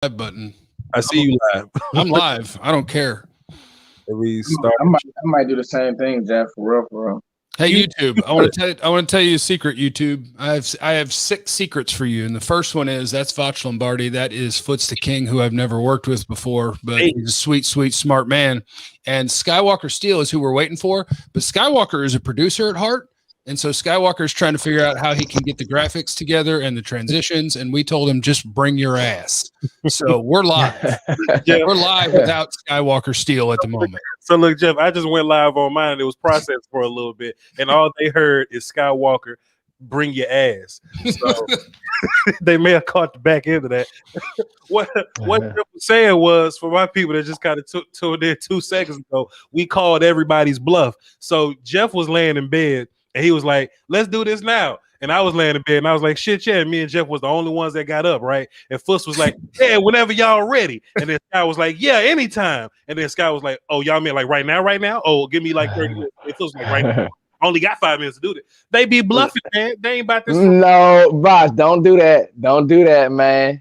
live button. I see you live. I'm live. I don't care. We start. I might do the same thing, Jeff. For real. Hey, YouTube. I want to tell you a secret. YouTube. I have 6 secrets for you, and the first one is that's Voch Lombardi. That is Foots the King, who I've never worked with before, but he's a sweet, sweet, smart man. And Skywalker Steele is who we're waiting for. But Skywalker is a producer at heart. And so Skywalker is trying to figure out how he can get the graphics together and the transitions. And we told him, just bring your ass. So we're live. We're live without Skywalker Steele at the moment. So look, Jeff, I just went live on mine and it was processed for a little bit. And all they heard is Skywalker, bring your ass. So they may have caught the back end of that. What Jeff was saying was, for my people that just kind of tuned in 2 seconds ago, we called everybody's bluff. So Jeff was laying in bed. And he was like, let's do this now. And I was laying in bed and I was like, shit, yeah. And me and Jeff was the only ones that got up, right? And Fuss was like, yeah, whenever y'all ready. And then Sky was like, yeah, anytime. And then Sky was like, oh, y'all mean like right now? Oh, give me like 30 minutes. It feels like right now. Only got 5 minutes to do that. They be bluffing, man. They ain't about this. No, Voch, don't do that. Don't do that, man.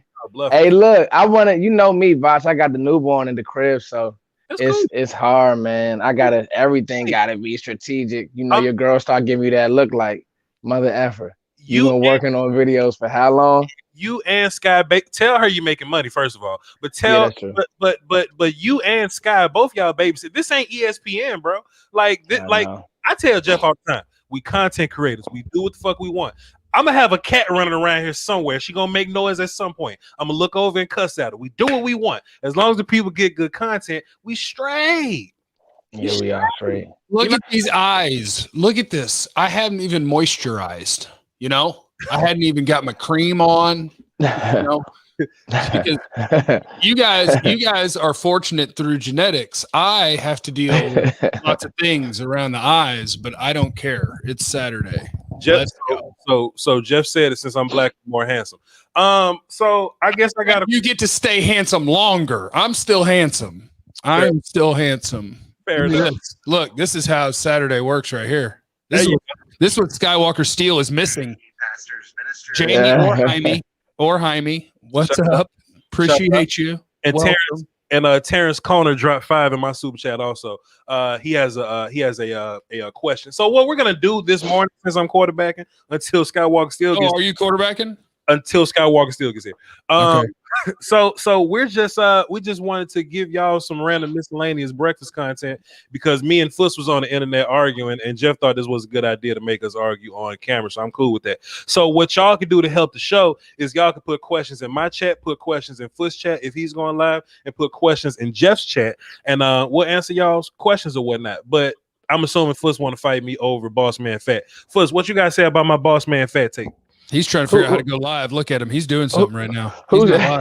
Hey, look, I want to, you know me, Voch. I got the newborn in the crib, so it's hard, man. Everything gotta be strategic. You know, your girl start giving you that look like mother effer. You been working on videos for how long? You and Sky, tell her you making money first of all, but but you and Sky, both y'all babysit. This ain't ESPN, bro. Like this, I tell Jeff all the time, we content creators. We do what the fuck we want. I'm gonna have a cat running around here somewhere. She gonna make noise at some point. I'm gonna look over and cuss at her. We do what we want. As long as the people get good content, we straight. Yeah, we are straight. Look at these eyes. Look at this. I haven't even moisturized. You know, I hadn't even got my cream on. You know, because you guys are fortunate through genetics. I have to deal with lots of things around the eyes, but I don't care. It's Saturday. Jeff, so Jeff said it, since I'm black, I'm more handsome. So I guess I gotta. You get to stay handsome longer. I'm still handsome. I'm still handsome. Fair enough. Look, this is how Saturday works right here. This is what Skywalker Steele is missing. Jamie or Jaime, what's up? Appreciate you. And Terrence Conner dropped 5 in my super chat also. He has a question. So what we're gonna do this morning, since I'm quarterbacking, until Skywalker Steele gets. Oh, are you quarterbacking? Until Skywalker Steele gets here. Okay. So we just wanted to give y'all some random miscellaneous breakfast content because me and Fuss was on the internet arguing, and Jeff thought this was a good idea to make us argue on camera. So I'm cool with that. So what y'all can do to help the show is y'all can put questions in my chat, put questions in Fuss chat if he's going live, and put questions in Jeff's chat, and we'll answer y'all's questions or whatnot. But I'm assuming Fuss want to fight me over Boss Man Fat. Fuss, what you guys say about my Boss Man Fat take? He's trying to figure out how to go live. Look at him. He's doing something right now. Who's Boss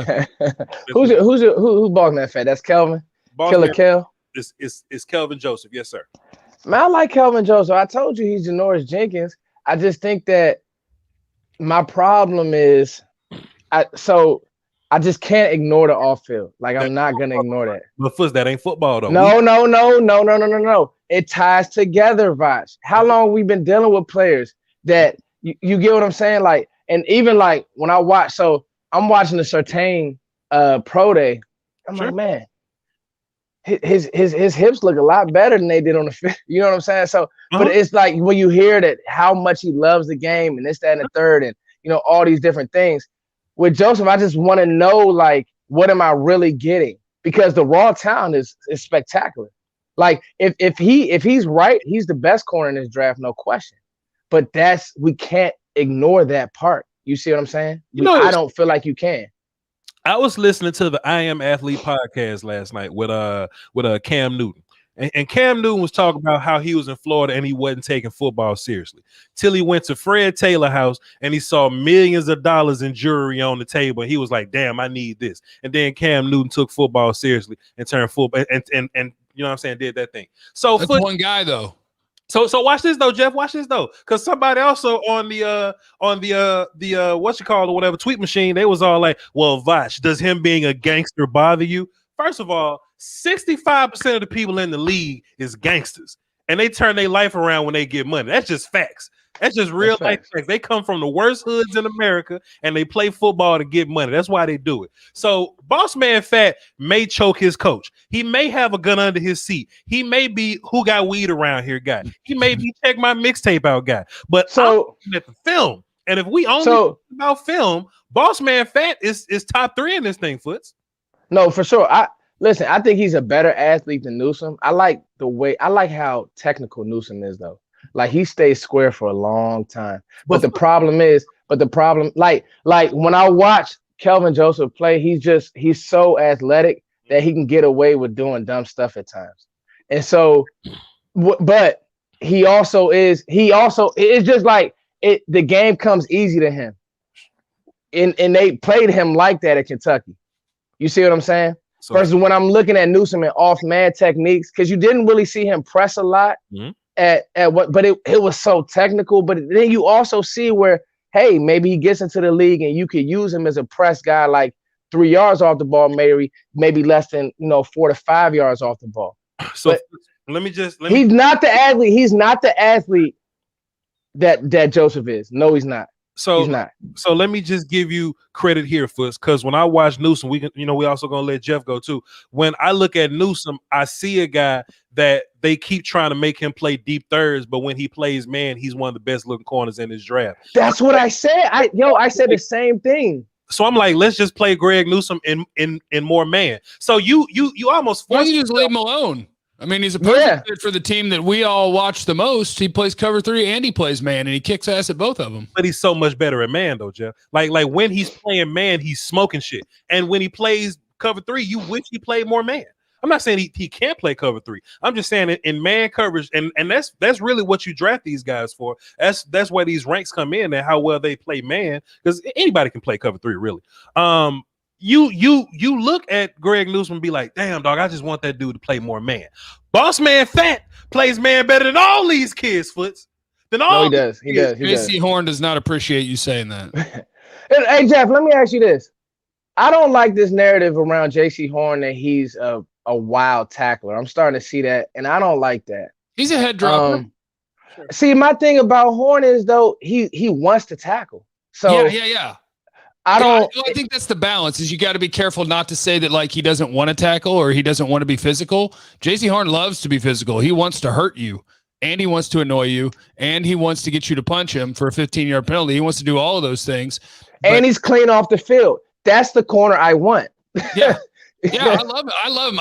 Man Fat? That's Kelvin? Killer Kel? It's Kelvin Joseph. Yes, sir. Man, I like Kelvin Joseph. I told you he's Janoris Jenkins. I just think that my problem is I just can't ignore the off field. Like, I'm not going to ignore that. But Fuss, that ain't football, though. No. It ties together, Voch. How long we been dealing with players that you get what I'm saying? Like, and even like when I watch, so I'm watching the Surtain pro day. I'm like, man, his hips look a lot better than they did on the field. You know what I'm saying? So, but it's like when you hear that how much he loves the game and this, that, and the third, and you know, all these different things. With Joseph, I just want to know, like, what am I really getting? Because the raw talent is spectacular. Like, if he's right, he's the best corner in this draft, no question. But we can't ignore that part. You see what I'm saying? I don't feel like you can. I was listening to the I Am Athlete podcast last night with Cam Newton. And Cam Newton was talking about how he was in Florida and he wasn't taking football seriously. Till he went to Fred Taylor house and he saw millions of dollars in jewelry on the table. And he was like, damn, I need this. And then Cam Newton took football seriously and turned football and you know what I'm saying, did that thing. So that's one guy though. So watch this though, Jeff. Watch this though, because somebody also on the what you call it, whatever tweet machine, they was all like, "Well, Voch, does him being a gangster bother you?" First of all, 65% of the people in the league is gangsters, and they turn their life around when they get money. That's just facts. That's just real life facts. They come from the worst hoods in America and they play football to get money. That's why they do it. So Boss Man Fat may choke his coach. He may have a gun under his seat. He may be who got weed around here guy. He may be check my mixtape out guy. But I'm looking at the film. And if we only talk about film, Boss Man Fat is top 3 in this thing, Foots. No, for sure. Listen, I think he's a better athlete than Newsom. I like how technical Newsom is, though. Like, he stays square for a long time. But the problem, like when I watch Kelvin Joseph play, he's so athletic that he can get away with doing dumb stuff at times. And so, but it's just like the game comes easy to him. And they played him like that at Kentucky. You see what I'm saying? So, versus when I'm looking at Newsom and off-man techniques, because you didn't really see him press a lot but it was so technical. But then you also see where, hey, maybe he gets into the league and you could use him as a press guy, like 3 yards off the ball, maybe less than 4 to 5 yards off the ball. So but he's not the athlete. He's not the athlete that Joseph is. No, he's not. So he's not. So let me just give you credit here, Foots, because when I watch Newsom, we also gonna let Jeff go too. When I look at Newsom, I see a guy that they keep trying to make him play deep thirds, but when he plays man, he's one of the best looking corners in this draft. That's what I said. I said the same thing. So I'm like, let's just play Greg Newsom in more man. So you almost why don't you just leave him alone? I mean, he's a perfect fit for the team that we all watch the most. He plays cover 3 and he plays man, and he kicks ass at both of them. But he's so much better at man, though, Jeff. Like when he's playing man, he's smoking shit. And when he plays cover 3, you wish he played more man. I'm not saying he can't play cover 3. I'm just saying in man coverage, and that's really what you draft these guys for. That's where these ranks come in and how well they play man, because anybody can play cover 3, really. You look at Greg Newsom and be like, damn, dog, I just want that dude to play more man. Boss Man Fat plays man better than all these kids, Foots. He does. JC Horn does not appreciate you saying that. Hey, Jeff, let me ask you this. I don't like this narrative around JC Horn that he's a wild tackler. I'm starting to see that, and I don't like that. He's a head dropper. See, my thing about Horn is, though, he wants to tackle. So yeah. I think that's the balance. Is you got to be careful not to say that like he doesn't want to tackle or he doesn't want to be physical. JC Horn loves to be physical. He wants to hurt you, and he wants to annoy you, and he wants to get you to punch him for a 15-yard penalty. He wants to do all of those things. And he's clean off the field. That's the corner I want. Yeah. Yeah, I love him.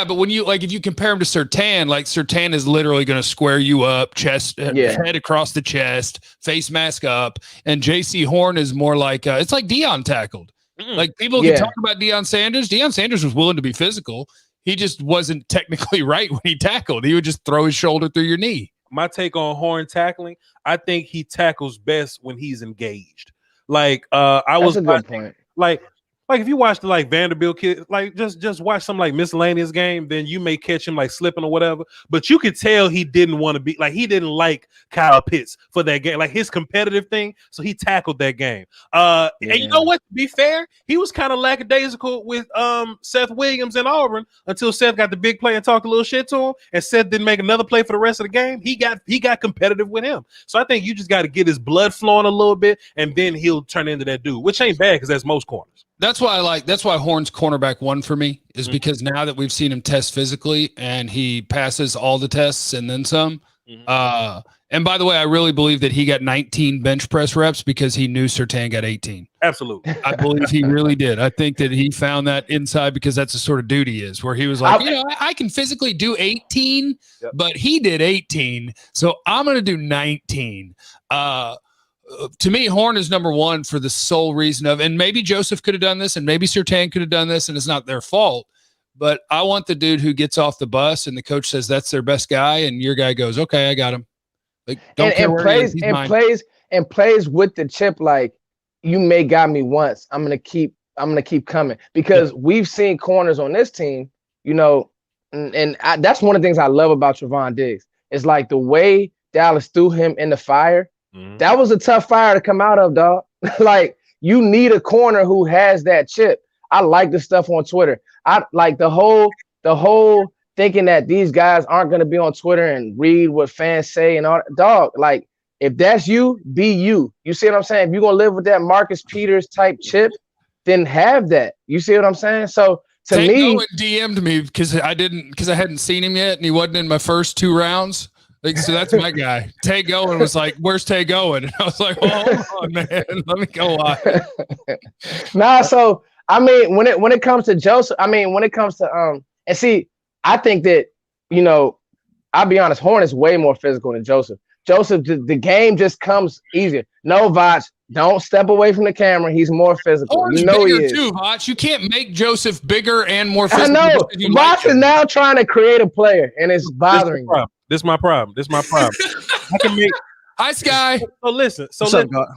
But when you if you compare him to Surtain, like Surtain is literally going to square you up, head across the chest, face mask up, and JC Horn is more like it's like Deion tackled. Like people can talk about Deion Sanders. Deion Sanders was willing to be physical. He just wasn't technically right when he tackled. He would just throw his shoulder through your knee. My take on Horn tackling, I think he tackles best when he's engaged. That's a good point. Like if you watch the Vanderbilt kid, just watch some miscellaneous game, then you may catch him slipping or whatever. But you could tell he didn't want to be he didn't like Kyle Pitts for that game, his competitive thing. So he tackled that game. And you know what? To be fair, he was kind of lackadaisical with Seth Williams in Auburn until Seth got the big play and talked a little shit to him, and Seth didn't make another play for the rest of the game. He got competitive with him. So I think you just got to get his blood flowing a little bit, and then he'll turn into that dude, which ain't bad because that's most corners. That's why Horn's cornerback 1 for me is because now that we've seen him test physically and he passes all the tests and then some. And by the way, I really believe that he got 19 bench press reps because he knew Surtain got 18. Absolutely. I believe he really did. I think that he found that inside because that's the sort of dude he is, where he was like, I can physically do 18, but he did 18. So I'm going to do 19. To me, Horn is number 1 for the sole reason of, and maybe Joseph could have done this and maybe Surtain could have done this and it's not their fault, but I want the dude who gets off the bus and the coach says that's their best guy and your guy goes, okay, I got him. Plays with the chip you may got me once. I'm gonna keep coming because we've seen corners on this team, that's one of the things I love about Trevon Diggs. It's the way Dallas threw him in the fire. That was a tough fire to come out of, dog. You need a corner who has that chip. I like the stuff on Twitter. I like the whole thinking that these guys aren't going to be on Twitter and read what fans say and all. Dog, if that's you, be you. You see what I'm saying? If you're gonna live with that Marcus Peters type chip, then have that. You see what I'm saying? So to Tay me, Gowen DM'd me because I hadn't seen him yet, and he wasn't in my first 2 rounds. Like, so that's my guy. Tay Gowen was like, "Where's Tay Gowen?" And I was like, "Oh, hold on, man, let me go on." Nah, so I mean, when it comes to Joseph, I mean, when it comes to and see, I think that, you know, I'll be honest, Horn is way more physical than Joseph. Joseph, the game just comes easier. No, Voch, don't step away from the camera. He's more physical. Horn's you know bigger he is. too, Voch. You can't make Joseph bigger and more I physical. know. Voch is now trying to create a player, and it's bothering me. This is my problem. I can make. Hi, Sky. So listen. So What's up, God?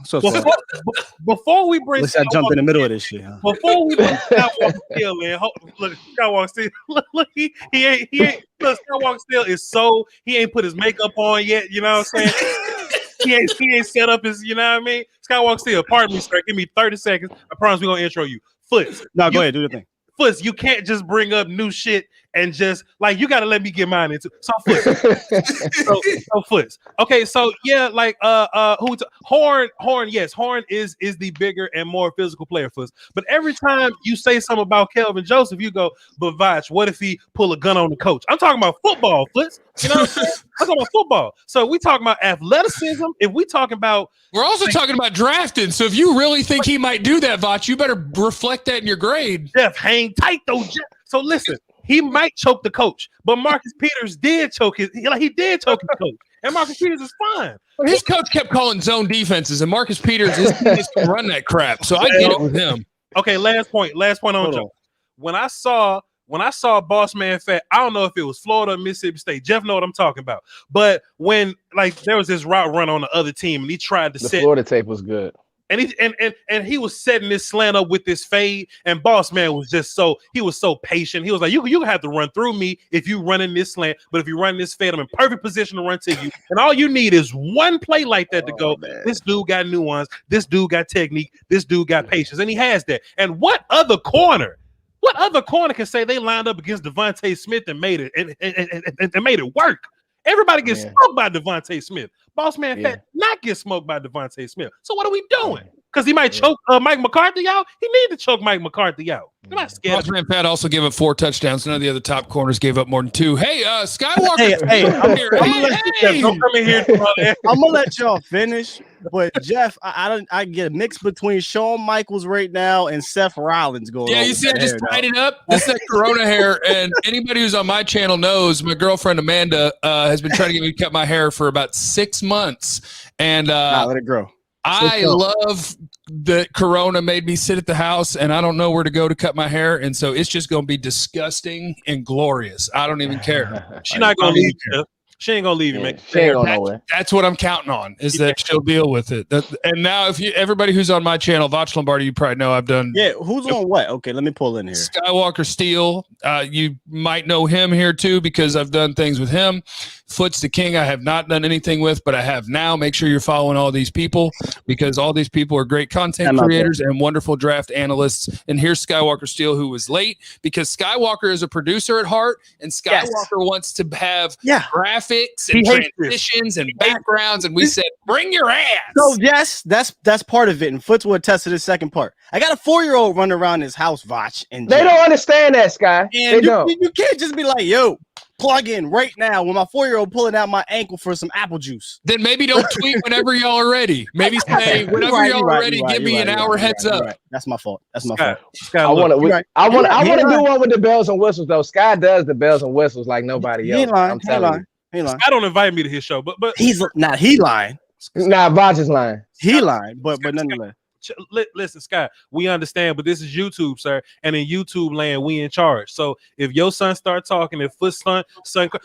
before we bring, Let's jump in the middle of this shit. Huh? Before we bring Skywalker Steele in, look, Skywalker Steele. Look, he ain't. Look, Skywalker Steele is so he ain't put his makeup on yet. You know what I'm saying? he ain't set up his. You know what I mean? Skywalker Steele. Pardon me, sir. Give me 30 seconds. I promise we're gonna intro you. Foots. No, go ahead, do the thing. Foots, you can't just bring up new shit and just like you gotta let me get mine into. So Foots. so Foots. Okay, so yeah, like Horn, yes, Horn is the bigger and more physical player, Foots. But every time you say something about Kelvin Joseph, you go, but Voch, what if he pull a gun on the coach? I'm talking about football, Foots. You know what I'm saying? I'm talking about football. So we talking about athleticism. If we talking about, we're also talking about drafting. So if you really think he might do that, Voch, you better reflect that in your grade. Jeff, hang tight though, Jeff. So listen, he might choke the coach, but Marcus Peters did choke he did choke his coach, and Marcus Peters is fine. Well, his coach kept calling zone defenses, and Marcus Peters is to run that crap. So I get it with him. Okay, last point on Joe. When I saw Boss Man Fat, I don't know if it was Florida or Mississippi State. Jeff know what I'm talking about. But when like there was this route run on the other team, and he tried to the Florida tape was good. And he was setting this slant up with this fade, and Boss Man was just so patient. He was like, you have to run through me if you run in this slant, but if you run this fade, I'm in perfect position to run to you. And all you need is one play like that to go, man, this dude got nuance, this dude got technique, this dude got patience, and he has that. And what other corner can say they lined up against Devontae Smith and made it and made it work? Everybody gets smoked by Devontae Smith. Boss Man Fat not get smoked by Devontae Smith. So what are we doing? Because he might choke Mike McCarthy out. He need to choke Mike McCarthy out. I'm not scared. Boss Man Fat also gave up 4 touchdowns. None of the other top corners gave up more than 2. Hey, Skywalker. I'm gonna let y'all finish. But Jeff, I get a mix between Shawn Michaels right now and Seth Rollins going. Yeah, you see, I just tied it up. This is that Corona hair, and anybody who's on my channel knows my girlfriend Amanda has been trying to get me to cut my hair for about 6 months, and let it grow. I love that Corona made me sit at the house, and I don't know where to go to cut my hair, and so it's just going to be disgusting and glorious. I don't even care. She's not going to leave you. She ain't gonna leave you, man. She ain't going nowhere. That's what I'm counting on, is that she'll deal with it. And now, everybody who's on my channel, Voch Lombardi, you probably know I've done. Yeah, who's on what? Okay, let me pull in here. Skywalker Steele, you might know him here too because I've done things with him. Foots the King, I have not done anything with, but I have now. Make sure you're following all these people because all these people are great content creators and wonderful draft analysts. And here's Skywalker Steele, who was late because Skywalker is a producer at heart, and Skywalker wants to have graphics and transitions and backgrounds, and we said, bring your ass. So yes, that's part of it, and Foots will attest to the second part. I got a 4-year-old running around his house, Voch, and they don't understand that, Sky. And you can't just be like, yo, plug in right now when my 4-year-old pulling out my ankle for some apple juice. Then maybe don't tweet whenever y'all are ready. Maybe say whenever y'all are ready, give me an hour heads up. That's my fault. That's my fault. I want to do one with the bells and whistles though. Sky does the bells and whistles like nobody else. I'm telling you. I don't invite me to his show, but he's not. He lying. Nah, Voch is lying. He lying, but nonetheless. Listen, Scott, we understand, but this is YouTube, sir, and in YouTube land, we in charge. So if your son start talking, if Foot's son,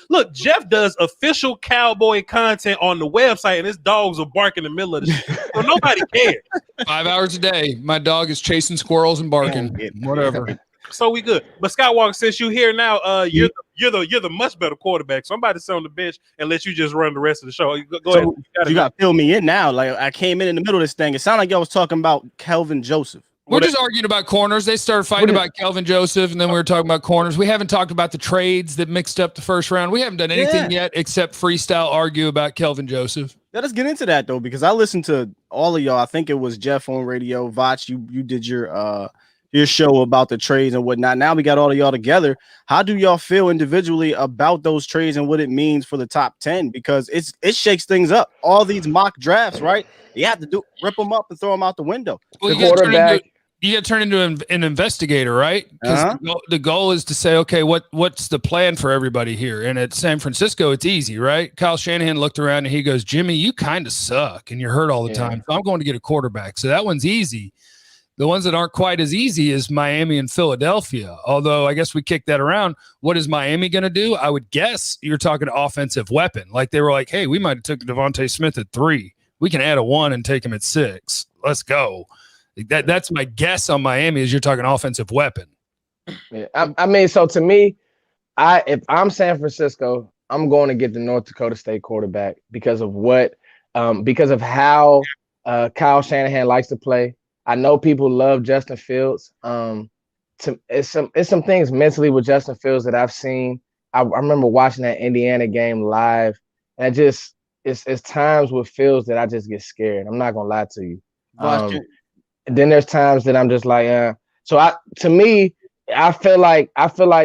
look, Jeff does official cowboy content on the website, and his dogs will bark in the middle of the shit. So nobody cares. 5 hours a day, my dog is chasing squirrels and barking. Whatever. So we good. But Skywalker, since you here now, you're the much better quarterback. So I'm about to sit on the bench and let you just run the rest of the show. Go ahead. You got to fill me in now. Like I came in the middle of this thing. It sounded like y'all was talking about Kelvin Joseph. We're just arguing about corners. They started fighting about Kelvin Joseph, and then we were talking about corners. We haven't talked about the trades that mixed up the first round. We haven't done anything yet except freestyle argue about Kelvin Joseph. Let us get into that, though, because I listened to all of y'all. I think it was Jeff on radio. Voch, you did your show about the trades and whatnot. Now we got all of y'all together. How do y'all feel individually about those trades and what it means for the top 10? Because it shakes things up. All these mock drafts, right? You have to rip them up and throw them out the window. Well, you got to turn into an investigator, right? Because the goal is to say, okay, what's the plan for everybody here? And at San Francisco, it's easy, right? Kyle Shanahan looked around and he goes, Jimmy, you kind of suck and you're hurt all the time. So I'm going to get a quarterback. So that one's easy. The ones that aren't quite as easy is Miami and Philadelphia. Although I guess we kicked that around. What is Miami going to do? I would guess you're talking offensive weapon. Like they were like, hey, we might have took Devontae Smith at 3. We can add a 1 and take him at 6. Let's go. That's my guess on Miami is you're talking offensive weapon. Yeah, I mean, so to me, if I'm San Francisco, I'm going to get the North Dakota State quarterback because of how Kyle Shanahan likes to play. I know people love Justin Fields. It's some things mentally with Justin Fields that I've seen. I remember watching that Indiana game live, and it's times with Fields that I just get scared. I'm not gonna lie to you. Then there's times that I'm just like, to me, I feel like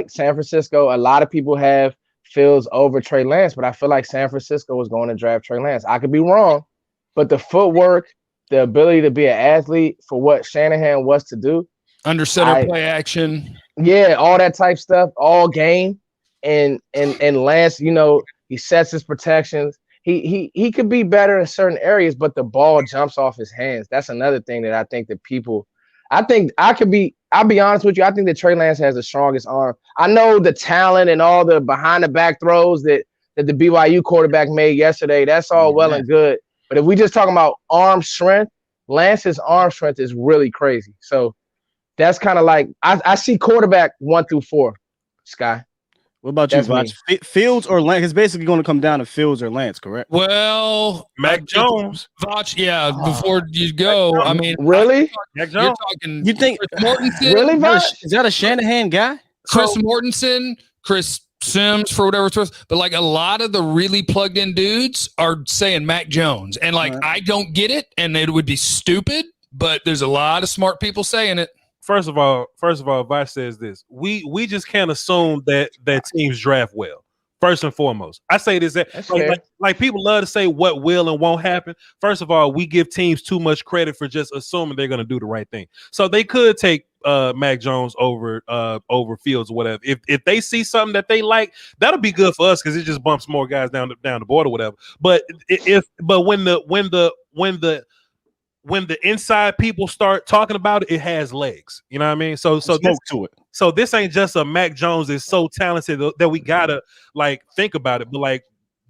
San Francisco. A lot of people have Fields over Trey Lance, but I feel like San Francisco was going to draft Trey Lance. I could be wrong, but the footwork, the ability to be an athlete for what Shanahan was to do, under center play action, all that type stuff, all game, and Lance, he sets his protections. He could be better in certain areas, but the ball jumps off his hands. That's another thing that I think that I'll be honest with you. I think that Trey Lance has the strongest arm. I know the talent and all the behind the back throws that the BYU quarterback made yesterday. That's all well and good. But if we just talking about arm strength, Lance's arm strength is really crazy. So that's kind of like I see quarterback 1 through 4, Sky. What about you, Voch? Fields or Lance? It's basically going to come down to Fields or Lance, correct? Well, Mac Jones. Voch, before you go, I mean, really? Mac Jones. You think Chris Mortensen? Really, Voch? Is that a Shanahan guy? Chris Mortensen, Chris Sims, for whatever it's worth. But like a lot of the really plugged in dudes are saying Mac Jones. And like, I don't get it. And it would be stupid, but there's a lot of smart people saying it. First of all, Voch says this. We just can't assume that teams draft well. First and foremost, I say this like people love to say what will and won't happen. First of all, we give teams too much credit for just assuming they're going to do the right thing. So they could take Mac Jones over Fields or whatever. If they see something that they like, that'll be good for us because it just bumps more guys down the board or whatever. But when the inside people start talking about it, it has legs. You know what I mean? So this ain't just a Mac Jones is so talented that we gotta like think about it. But like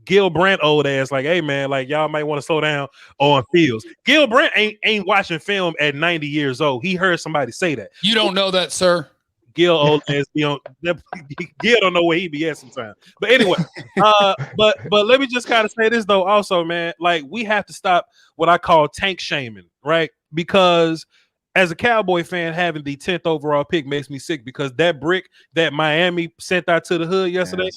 Gil Brandt old ass, like, hey man, like y'all might want to slow down on Fields. Gil Brandt ain't watching film at 90 years old. He heard somebody say that. You don't know that, sir. Gil old ass Gil don't know where he be at sometimes. But anyway, but let me just kind of say this though, also, man. Like we have to stop what I call tank shaming, right? Because as a Cowboy fan, having the 10th overall pick makes me sick because that brick that Miami sent out to the hood yesterday,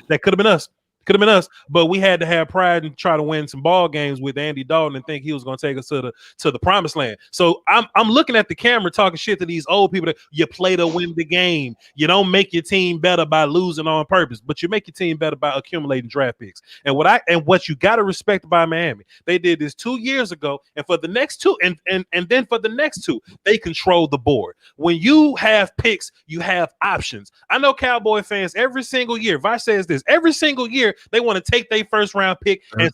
that could have been us. Could have been us, but we had to have pride and try to win some ball games with Andy Dalton and think he was going to take us to the promised land. So I'm looking at the camera talking shit to these old people that you play to win the game. You don't make your team better by losing on purpose, but you make your team better by accumulating draft picks. And what you got to respect about Miami, they did this 2 years ago, and for the next 2, and then for the next 2, they control the board. When you have picks, you have options. I know Cowboy fans every single year. Voch says this every single year. They want to take their first round pick and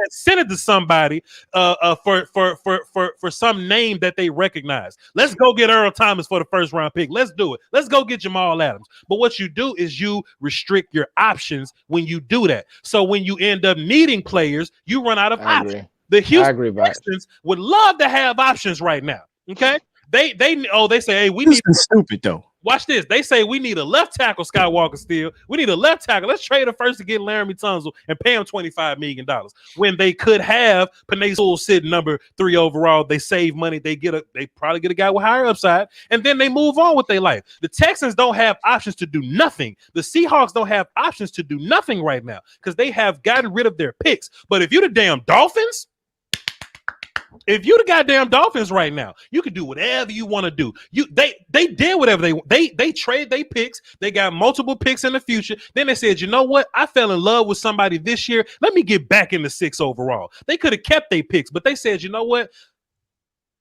send it to somebody for some name that they recognize. Let's go get Earl Thomas for the first round pick. Let's do it. Let's go get Jamal Adams. But what you do is you restrict your options when you do that. So when you end up needing players, you run out of options. The Houston Texans would love to have options right now. Okay. They say, hey, we need stupid though. Watch this. They say we need a left tackle, Skywalker Steele. We need a left tackle. Let's trade a first to get Laramie Tunsil and pay him $25 million. When they could have Penei Sewell sitting number 3 overall, they save money. They probably get a guy with higher upside, and then they move on with their life. The Texans don't have options to do nothing. The Seahawks don't have options to do nothing right now because they have gotten rid of their picks. But if you're the damn Dolphins, if you the goddamn Dolphins right now, you can do whatever you want to do. They did whatever they trade their picks. They got multiple picks in the future. Then they said, you know what? I fell in love with somebody this year. Let me get back in the 6 overall. They could have kept their picks, but they said, you know what?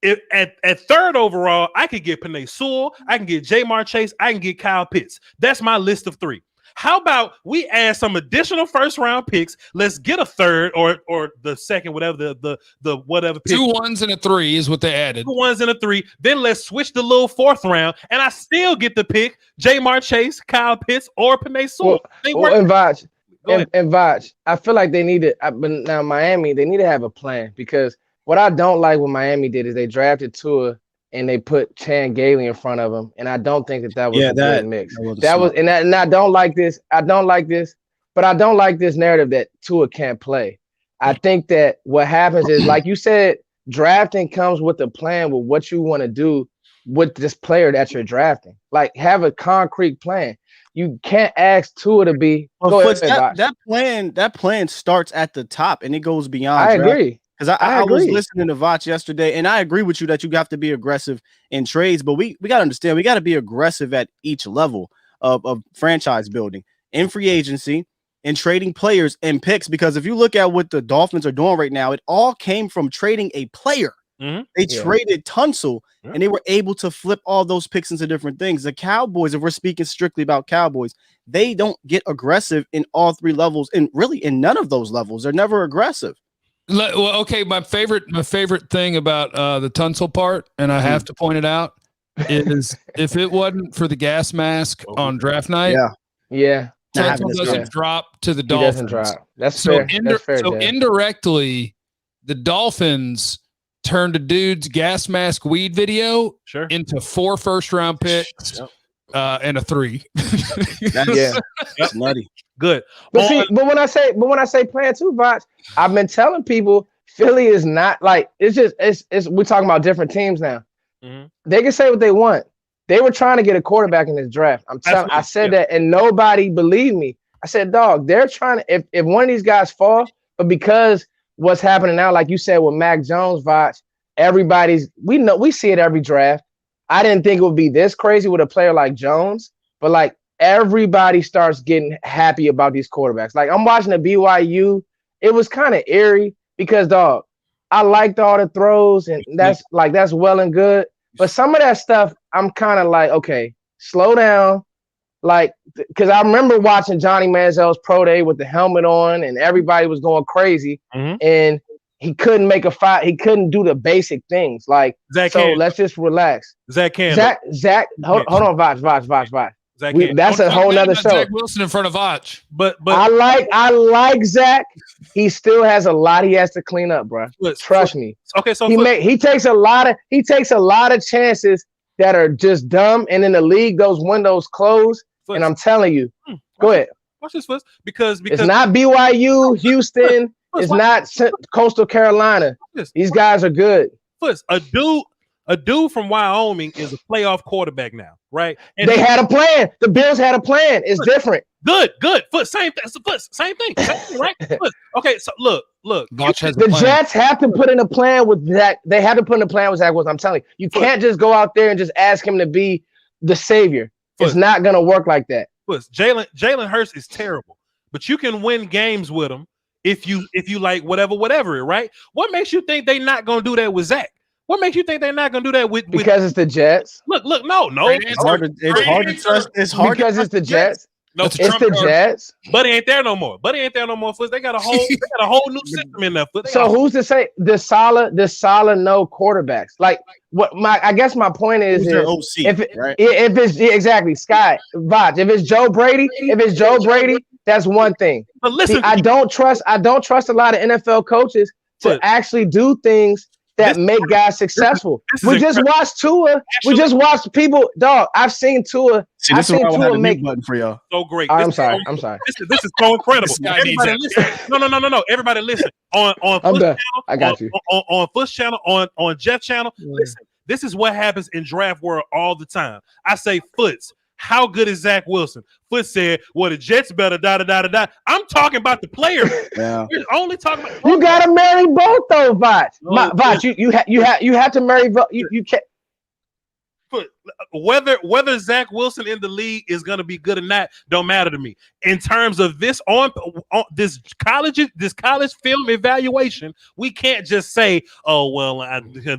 At 3rd overall, I could get Penei Sewell, I can get Jamar Chase, I can get Kyle Pitts. That's my list of 3. How about we add some additional first-round picks? Let's get a 3rd or the 2nd, whatever the whatever pick. 2 1s and a 3 is what they added. 2 1s and a 3. Then let's switch the little 4th round, and I still get to pick Jamar Chase, Kyle Pitts, or Penei Sewell. And Voch, I feel like they need to. But now Miami, they need to have a plan, because what I don't like what Miami did is they drafted Tua and they put Chan Gailey in front of him, and I don't think that was a good mix. And I don't like this. I don't like this, but I don't like this narrative that Tua can't play. I think that what happens is, like you said, drafting comes with a plan with what you want to do with this player that you're drafting. Like, have a concrete plan. You can't ask Tua to be. That plan starts at the top and it goes beyond. I agree. Because I was listening to Voch yesterday, and I agree with you that you have to be aggressive in trades, but we got to understand, we got to be aggressive at each level of franchise building, in free agency, in trading players and picks, because if you look at what the Dolphins are doing right now, it all came from trading a player. Mm-hmm. They traded Tunsil, and they were able to flip all those picks into different things. The Cowboys, if we're speaking strictly about Cowboys, they don't get aggressive in all 3 levels, and really in none of those levels. They're never aggressive. Well, okay. My favorite thing about the Tunsil part, and I have to point it out, is if it wasn't for the gas mask on draft night, Tunsil doesn't drop to the Dolphins. He doesn't drop. That's fair. So indirectly, the Dolphins turned a dude's gas mask weed video into 4 first-round picks and a 3. That's nutty. Good. But when I say plan too, Voch, I've been telling people Philly is not like, it's we're talking about different teams now. Mm-hmm. They can say what they want. They were trying to get a quarterback in this draft. I said that and nobody believed me. I said, dog, they're trying to, if one of these guys fall, but because what's happening now, like you said with Mac Jones, Voch, we see it every draft. I didn't think it would be this crazy with a player like Jones, but like, everybody starts getting happy about these quarterbacks. Like, I'm watching the BYU. It was kind of eerie because, dog, I liked all the throws, and that's well and good. But some of that stuff, I'm kind of like, okay, slow down. Like, because I remember watching Johnny Manziel's pro day with the helmet on, and everybody was going crazy, and he couldn't make a fight. He couldn't do the basic things. Like, let's just relax. Zach, hold on, Voch. That's a whole nother show. Zach Wilson in front of Voch, but I like Zach. He still has a lot he has to clean up, bro. Trust me. Okay, so he takes a lot of chances that are just dumb, and in the league, those windows close. And I'm telling you, go ahead. Watch this, because it's not BYU, Houston. It's not Coastal Carolina. These guys are good. A dude from Wyoming is a playoff quarterback now, right? And they had a plan. The Bills had a plan. It's different. Good. Same thing, right? Okay, so look. The Jets have to put in a plan with Zach. They have to put in a plan with Zach Wilson. I'm telling you, you can't just go out there and just ask him to be the savior. It's not gonna work like that. Jalen Hurts is terrible, but you can win games with him if you like whatever, right? What makes you think they're not gonna do that with Zach? What makes you think they're not gonna do that with? Because it's the Jets. Look, no. It's hard to trust. It's hard because it's the Jets. No, it's the Jets. Buddy ain't there no more. They got a whole new system in there. So who's to say the solid no quarterbacks? Like I guess my point is if it's exactly Sky Voch, if it's Joe Brady, that's one thing. But listen, I don't trust a lot of NFL coaches to actually do things that make guys successful. We just watched Tua. We just watched people. Dog, I've seen Tua. See, this is why I had a mute button for y'all. So great. I'm sorry. This is so incredible. Everybody listen. No. Everybody listen. On Foot's channel. I got you. On Foot's channel. On Jeff's channel. Listen. This is what happens in draft world all the time. I say, Foots, how good is Zach Wilson? Foot said, well, the Jets better da. I'm talking about the player. Yeah. We're only talking about. You gotta marry both though, Voch. Voch, you have to marry both. You can't. Whether Zach Wilson in the league is going to be good or not don't matter to me. In terms of this on this college film evaluation, we can't just say, oh well,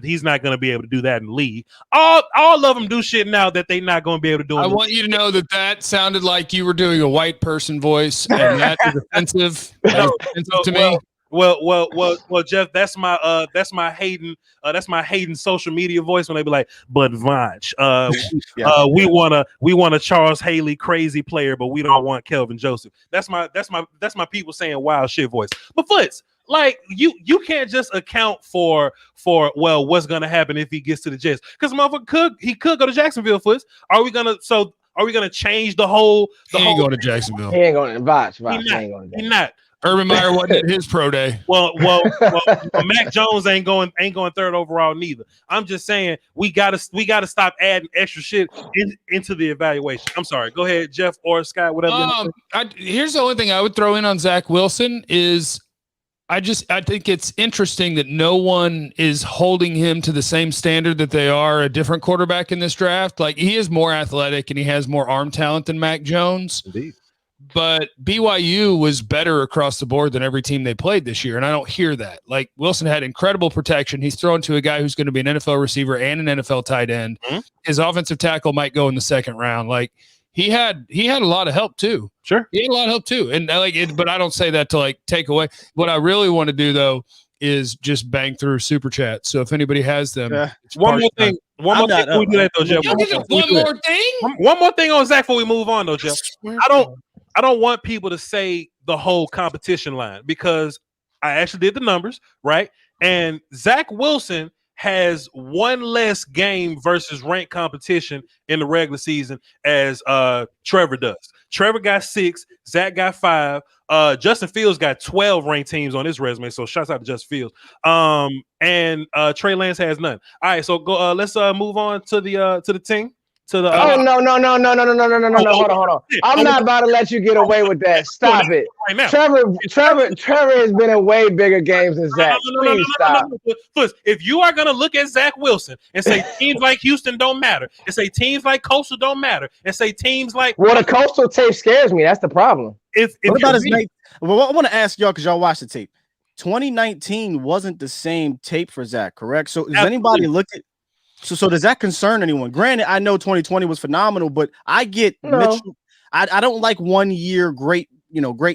he's not going to be able to do that in the league. All of them do shit now that they're not going to be able to do. I want you to know that sounded like you were doing a white person voice, and that is offensive. To me. Well, Jeff, that's my Hayden social media voice when they be like, but Voch, we want a Charles Haley crazy player, but we don't want Kelvin Joseph. That's my people saying wild shit voice. But Foots, like you can't just account for what's gonna happen if he gets to the Jets, because motherfucker could go to Jacksonville. Foots, are we gonna change the whole? He ain't going to Jacksonville. He ain't going to Voch. He ain't going to. He's not. Urban Meyer wasn't at his pro day. Well, Mac Jones ain't going third overall neither. I'm just saying we gotta stop adding extra shit into the evaluation. I'm sorry. Go ahead, Jeff or Scott, whatever. Here's the only thing I would throw in on Zach Wilson is I think it's interesting that no one is holding him to the same standard that they are a different quarterback in this draft. Like, he is more athletic and he has more arm talent than Mac Jones. Indeed. But BYU was better across the board than every team they played this year, and I don't hear that. Like, Wilson had incredible protection. He's thrown to a guy who's going to be an NFL receiver and an NFL tight end. Mm-hmm. His offensive tackle might go in the second round. Like, he had a lot of help too. Sure, he had a lot of help too. And but I don't say that to like take away. What I really want to do though is just bang through super chat. So if anybody has them, one more thing. One more thing on Zach before we move on though, Jeff. I don't want people to say the whole competition line, because I actually did the numbers, right? And Zach Wilson has one less game versus ranked competition in the regular season as Trevor does. Trevor got 6, Zach got 5. Justin Fields got 12 ranked teams on his resume, so shouts out to Justin Fields. And Trey Lance has none. All right, so go. Let's move on to the team. No. Hold on. I'm not about to let you get away with that. Stop it. Right now. Trevor has been in way bigger games than Zach. Please stop. If you are gonna look at Zach Wilson and say teams like Houston don't matter, and say teams like Coastal don't matter, and say teams like the Coastal tape scares me. That's the problem. What about his mate? Well, I want to ask y'all because y'all watched the tape. 2019 wasn't the same tape for Zach, correct? So does anybody look at? So does that concern anyone? Granted, I know 2020 was phenomenal, but I get Mitchell. I don't like 1 year great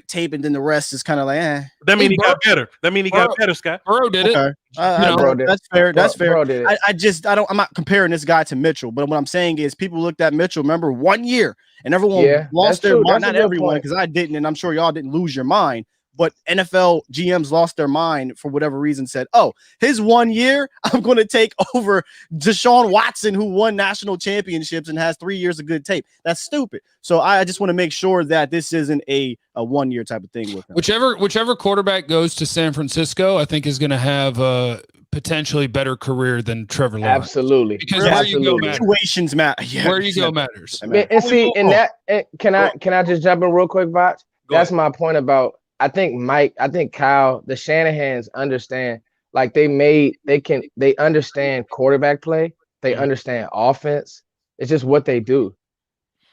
tape, and then the rest is kind of like, eh. That mean he got better. That mean he got better, Scott. Burrow did it. Bro did. That's fair. That's fair. I'm not comparing this guy to Mitchell, but what I'm saying is people looked at Mitchell, remember, 1 year, and everyone lost their mind. Not everyone, because I didn't, and I'm sure y'all didn't lose your mind. But NFL GMs lost their mind for whatever reason, said, oh, his 1 year, I'm going to take over Deshaun Watson, who won national championships and has 3 years of good tape. That's stupid. So I just want to make sure that this isn't a 1 year type of thing with him. Whichever quarterback goes to San Francisco, I think is going to have a potentially better career than Trevor Lawrence. Absolutely. Because where you go matters. Situations matter. Yeah, where you go matters. And see, in that, can I just jump in real quick, Voch? That's my point about, I think Kyle, the Shanahans understand, like they understand quarterback play. They understand offense. It's just what they do.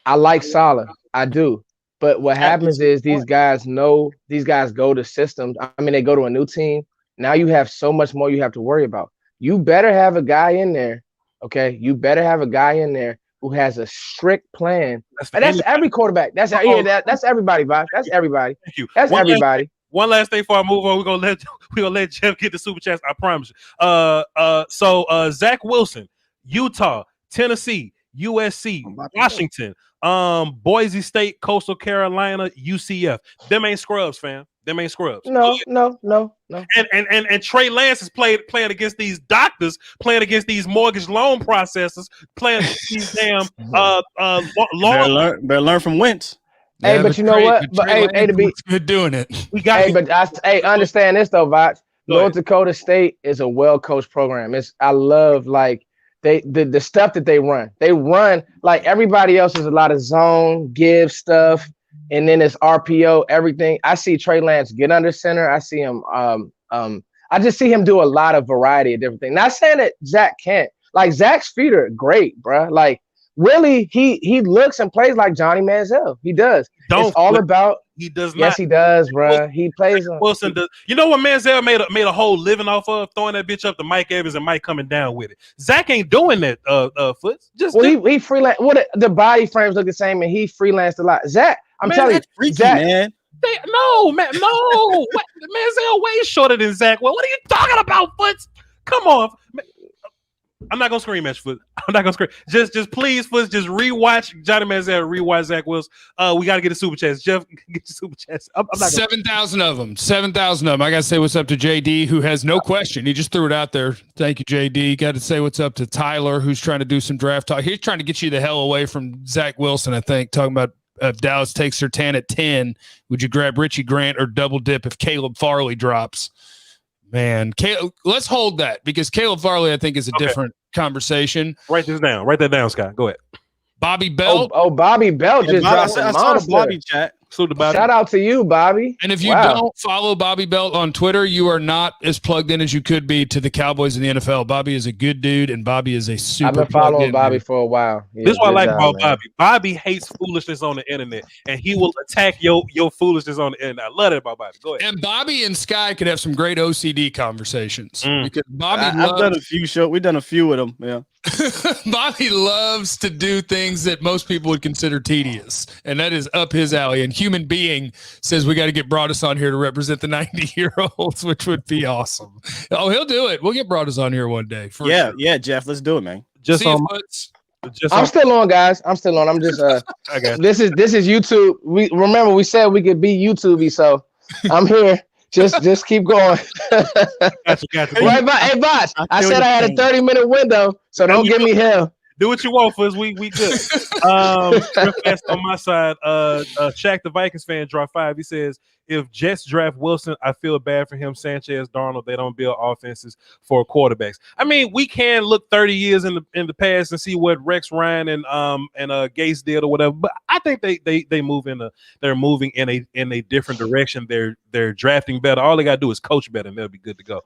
I like Saleh. I do. But what happens is these guys go to systems. I mean, they go to a new team. Now you have so much more you have to worry about. You better have a guy in there. Okay. You better have a guy in there who has a strict plan. That's every quarterback. That's everybody, Voch. That's everybody. Thank you. That's everybody. One last thing before I move on, we're gonna let Jeff get the super chats. I promise you. So Zach Wilson, Utah, Tennessee, USC, Washington, Boise State, Coastal Carolina, UCF. Them ain't scrubs, fam. Them ain't scrubs. No. And Trey Lance is playing against these doctors, playing against these mortgage loan processors, playing against these damn better learn from Wentz. Hey, but you know what? But hey, to be good doing it. We got. Understand this though, Voch. North Dakota State is a well-coached program. I love like the stuff that they run. They run like everybody else is a lot of zone, give stuff, and then it's RPO, everything. I see Trey Lance get under center. I see him I just see him do a lot of variety of different things. Not saying that Zach can't. Like Zach's feet are great, bro. Like really, he looks and plays like Johnny Manziel. He does. It's all about. He does not. Yes, he does, bro. He plays. Wilson does. You know what Manziel made a whole living off of? Throwing that bitch up to Mike Evans and Mike coming down with it. Zach ain't doing that. Foots. He freelance. The body frames look the same, and he freelanced a lot. Zach, I'm telling you, freaky, Zach, man. No. Manziel way shorter than Zach. Well, what are you talking about, Foots? Come on. I'm not gonna scream at you, Foot. I'm not gonna scream. Just please, Foot. Just rewatch Johnny Manziel. Rewatch Zach Wilson. We gotta get the super chats. Jeff, get your super chats. I'm not 7,000 of them. 7,000 of them. I gotta say what's up to JD, who has no question. He just threw it out there. Thank you, JD. Got to say what's up to Tyler, who's trying to do some draft talk. He's trying to get you the hell away from Zach Wilson. I think talking about if Dallas takes Surtain at 10, would you grab Richie Grant or double dip if Caleb Farley drops? Man, let's hold that because Caleb Farley, I think, is a different conversation. Write this down. Write that down, Scott. Go ahead. Bobby Belt. Body Belt just dropped a monster. Bobby chat. Shout out to you, Bobby. And if you don't follow Bobby Belt on Twitter, you are not as plugged in as you could be to the Cowboys and the NFL. Bobby is a good dude, and Bobby is a super. I've been following Bobby for a while. Yeah, this is what I like about Bobby. Bobby hates foolishness on the internet, and he will attack your foolishness on the internet. I love that about Bobby. Go ahead. And Bobby and Sky could have some great OCD conversations because Bobby. I've done a few shows. We've done a few with him. Yeah. Bobby loves to do things that most people would consider tedious, and that is up his alley. And Human Being says we got to get Broadus on here to represent the 90-year-olds, which would be awesome. Oh, he'll do it. We'll get Broadus on here one day. Sure. Jeff, let's do it, man. I'm still on, guys. I'm still on. I'm just this is YouTube. We said we could be YouTubey, so I'm here. Just keep going. Gotcha. Right, hey, Voch, I said I had a 30-minute window, so don't give me hell. Do what you want, Fuzz. We good. Real fast on my side, Shaq the Vikings fan, draw 5. He says, if Jets draft Wilson, I feel bad for him. Sanchez, Darnold, they don't build offenses for quarterbacks. I mean, we can look 30 years in the past and see what Rex Ryan and Gase did or whatever. But I think they're moving in a different direction. They're drafting better. All they gotta do is coach better, and they'll be good to go.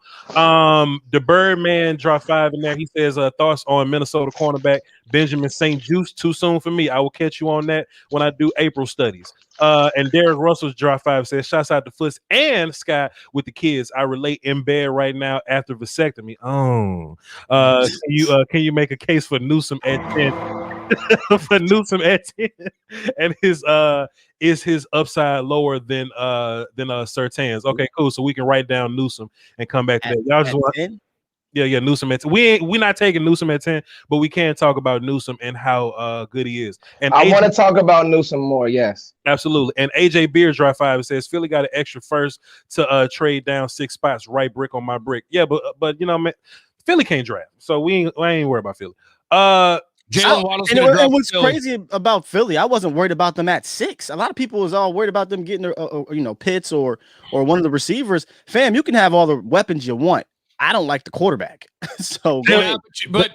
The Birdman draw 5 in there. He says thoughts on Minnesota cornerback Benjamin St. Juste. Too soon for me. I will catch you on that when I do April studies. And Derek Russell's draw 5 says, shouts out to Foots and Scott with the kids. I relate in bed right now after vasectomy. Can you make a case for Newsom at 10? For Newsom at 10, and is his upside lower than Surtain's? Okay, cool. So we can write down Newsom and come back to that. Y'all just want 10? Yeah, Newsom at 10. We're not taking Newsom at 10, but we can talk about Newsom and how good he is. And I want to talk about Newsom more. Yes, absolutely. And AJ Beard draw 5 says Philly got an extra first to trade down 6 spots. Right brick on my brick. Yeah, but you know, man, Philly can't draft, so I ain't worried about Philly. Jalen Waddle's and what's crazy about Philly, I wasn't worried about them at 6. A lot of people was all worried about them getting their, Pitts or one of the receivers. Fam, you can have all the weapons you want. I don't like the quarterback. So, but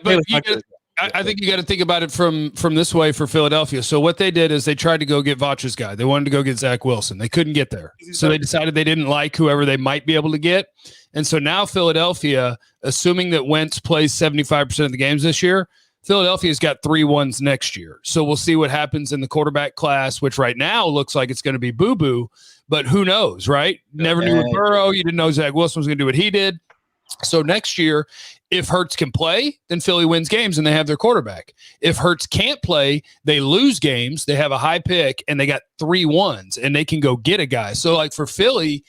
I think you got to think about it from this way for Philadelphia. So what they did is they tried to go get Voch's guy. They wanted to go get Zach Wilson. They couldn't get there. So they decided they didn't like whoever they might be able to get. And so now Philadelphia, assuming that Wentz plays 75% of the games this year, Philadelphia's got 3 ones next year. So we'll see what happens in the quarterback class, which right now looks like it's going to be boo-boo, but who knows, right? Never knew with Burrow. You didn't know Zach Wilson was going to do what he did. So next year, if Hurts can play, then Philly wins games and they have their quarterback. If Hurts can't play, they lose games. They have a high pick and they got 3 ones and they can go get a guy. So like for Philly,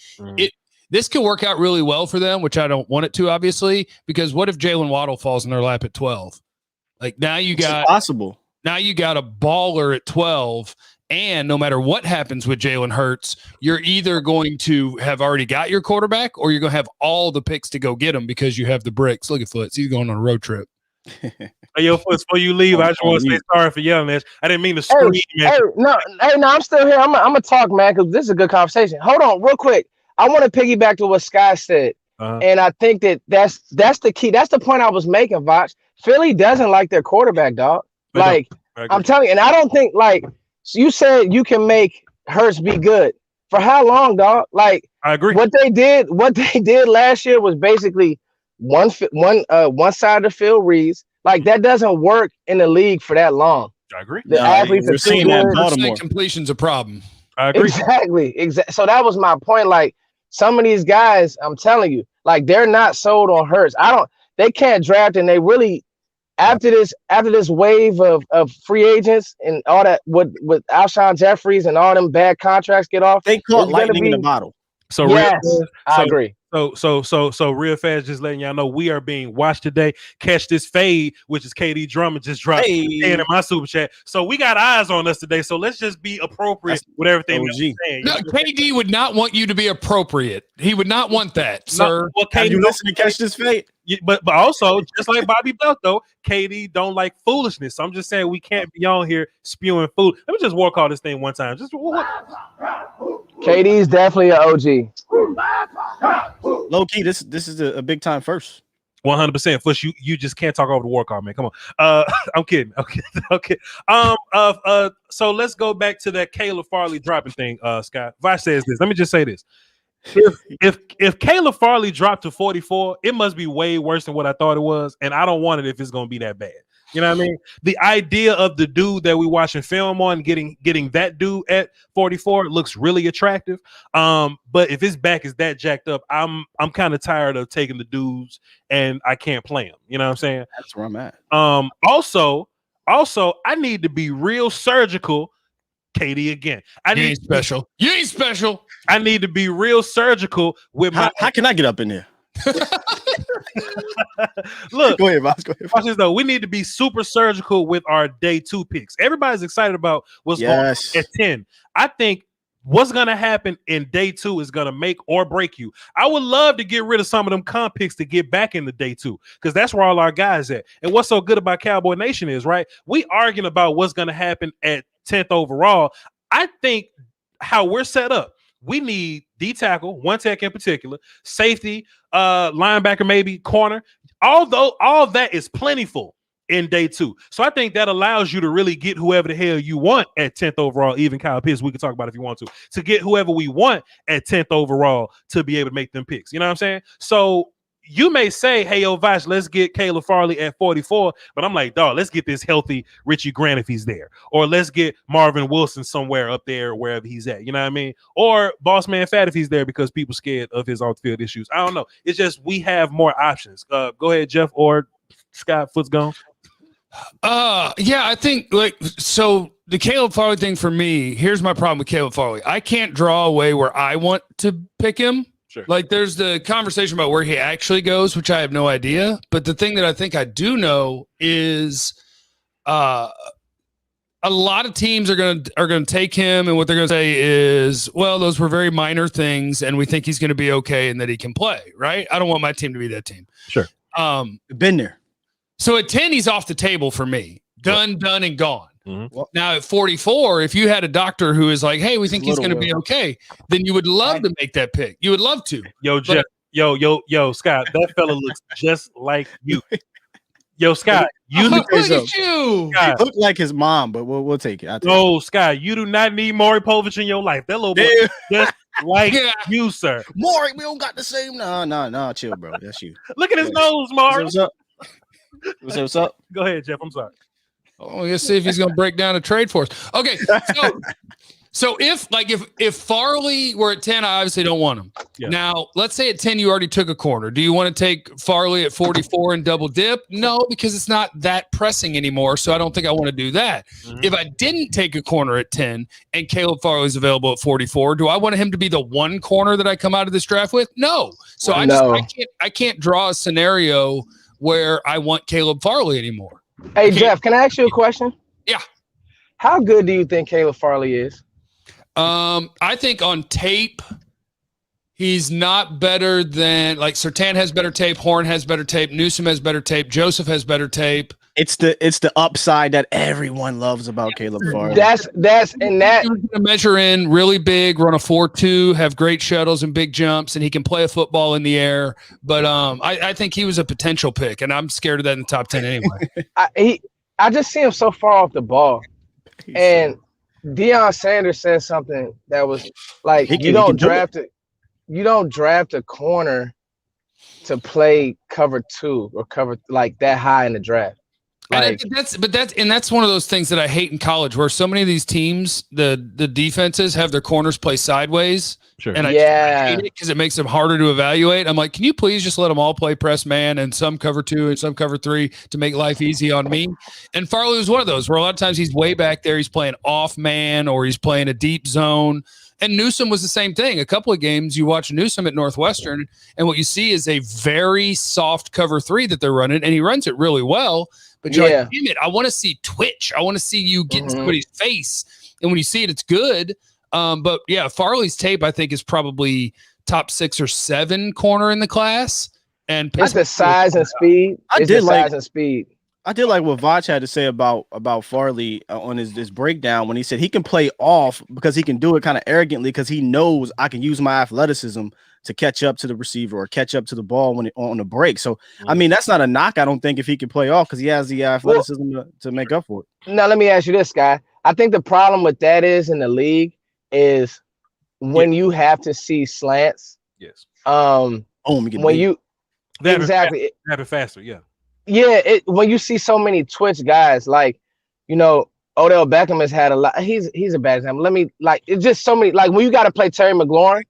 this could work out really well for them, which I don't want it to, obviously, because what if Jalen Waddle falls in their lap at 12? Like now you got possible. Now you got a baller at 12. And no matter what happens with Jalen Hurts, you're either going to have already got your quarterback or you're going to have all the picks to go get him because you have the bricks. Look at Foots. He's going on a road trip. Hey, yo, Foots, before you leave, I just want to say sorry for yelling at you. I didn't mean to scream. No, I'm still here. I'm going to talk, man, because this is a good conversation. Hold on real quick. I want to piggyback to what Sky said. And I think that's the key. That's the point I was making, Voch. Philly doesn't like their quarterback, dog. Like, I'm telling you, and I don't think, like, so you said you can make Hurts be good. For how long, dog? Like, I agree. What they did last year was basically one side of the field reads. Like, that doesn't work in the league for that long. I agree. The athletes are too good. Completion's a problem. I agree. Exactly. So that was my point. Like, some of these guys, I'm telling you, like, they're not sold on Hurts. They can't draft, and they really. After this wave of free agents and all that with Alshon Jeffries and all them bad contracts get off, they caught lightning in the bottle. So yes, I agree. So real fast, just letting y'all know we are being watched today. Catch this fade, which is KD Drummond just dropped in my super chat. So we got eyes on us today. So let's just be appropriate with everything we're saying. No, KD would not want you to be appropriate. He would not want that, sir. Well, KD, you listen to Catch This Fade? But also, just like Bobby Belt, though, KD don't like foolishness. So I'm just saying we can't be on here spewing food. Let me just walk all this thing one time. KD's definitely an OG. Low key, this is a big time first. 100%. Fush, you just can't talk over the war call, man. Come on. I'm kidding. Okay. So let's go back to that Caleb Farley dropping thing. Scott Voch says this. Let me just say this. If Caleb Farley dropped to 44, it must be way worse than what I thought it was, and I don't want it if it's going to be that bad. You know what I mean? The idea of the dude that we watching film on getting that dude at 44 looks really attractive. But if his back is that jacked up, I'm kind of tired of taking the dudes and I can't play them. You know what I'm saying? That's where I'm at. Also, I need to be real surgical. KD again. You ain't special. I need to be real surgical with my. How can I get up in there? Look, go ahead, Voch. Watch this though. We need to be super surgical with our day 2 picks. Everybody's excited about what's going on at 10. I think what's going to happen in day 2 is going to make or break you. I would love to get rid of some of them comp picks to get back into day 2 because that's where all our guys at. And what's so good about Cowboy Nation is, right? We arguing about what's going to happen at 10th overall. I think how we're set up, we need D tackle, one tech in particular, safety, linebacker, maybe corner. Although all that is plentiful in day 2. So I think that allows you to really get whoever the hell you want at 10th overall, even Kyle Pitts, we can talk about if you want to get whoever we want at 10th overall to be able to make them picks. You know what I'm saying? So you may say, hey, yo, Voch, let's get Caleb Farley at 44. But I'm like, dog, let's get this healthy Richie Grant if he's there. Or let's get Marvin Wilson somewhere up there, wherever he's at. You know what I mean? Or Boss Man Fat if he's there because people scared of his off-field issues. I don't know. It's just we have more options. Go ahead, Jeff or Scott. Foot's gone. Yeah, I think so the Caleb Farley thing for me, here's my problem with Caleb Farley. I can't draw away where I want to pick him. Sure. Like there's the conversation about where he actually goes, which I have no idea. But the thing that I think I do know is a lot of teams are gonna take him, and what they're gonna say is, well, those were very minor things, and we think he's gonna be okay and that he can play, right? I don't want my team to be that team. Sure. Been there. So at 10, he's off the table for me. Done and gone. Mm-hmm. Now at 44, if you had a doctor who is like, hey, we think he's going to be okay, then you would love to make that pick. You would love to. Yo, Jeff, yo, Scott, that fella looks just like you. Yo, Scott, you look look like his mom, but we'll take it. No, Scott, you do not need Maury Povich in your life. That little boy just like you, sir. Maury, we don't got the same. No, chill, bro. That's you. Look at his nose, Maury. What's up? Go ahead, Jeff. I'm sorry. Oh, let's see if he's going to break down a trade for us. Okay, so if Farley were at 10, I obviously don't want him. Yeah. Now, let's say at 10 you already took a corner. Do you want to take Farley at 44 and double dip? No, because it's not that pressing anymore, so I don't think I want to do that. Mm-hmm. If I didn't take a corner at 10 and Caleb Farley is available at 44, do I want him to be the one corner that I come out of this draft with? No. So I can't draw a scenario where I want Caleb Farley anymore. Hey, Jeff, can I ask you a question? Yeah. How good do you think Caleb Farley is? I think on tape, he's not better than like Surtain has better tape, Horn has better tape, Newsome has better tape, Joseph has better tape. It's the upside that everyone loves about Caleb Farley. That's and that He's going to measure in really big, run a 4.2, have great shuttles and big jumps, and he can play a football in the air. But I think he was a potential pick, and I'm scared of that in the top 10 anyway. I just see him so far off the ball, and Deion Sanders said something that was like, you don't draft a corner to play cover 2 or cover like that high in the draft. Like, that's one of those things that I hate in college, where so many of these teams, the defenses have their corners play sideways. Sure. And I hate it because it makes them harder to evaluate. I'm like, can you please just let them all play press man and some cover 2 and some cover 3 to make life easy on me? And Farley was one of those where a lot of times he's way back there. He's playing off man or he's playing a deep zone. And Newsome was the same thing. A couple of games you watch Newsome at Northwestern, and what you see is a very soft cover 3 that they're running, and he runs it really well. But you're like, damn it, I want to see twitch. I want to see you get in somebody's face. And when you see it, it's good. But yeah, Farley's tape, I think, is probably top 6 or 7 corner in the class. And it's the size and speed. I did like what Voch had to say about Farley on his breakdown when he said he can play off because he can do it kind of arrogantly because he knows I can use my athleticism to catch up to the receiver or catch up to the ball when on the break. So, I mean, that's not a knock, I don't think, if he can play off because he has the athleticism to make up for it. Now, let me ask you this, guy. I think the problem with that is in the league is when you have to see slants. Yes. When you exactly have it faster. Yeah. Yeah. When you see so many twitch guys, like, you know, Odell Beckham has had a lot. He's a bad example. It's just so many. Like when you got to play Terry McLaurin,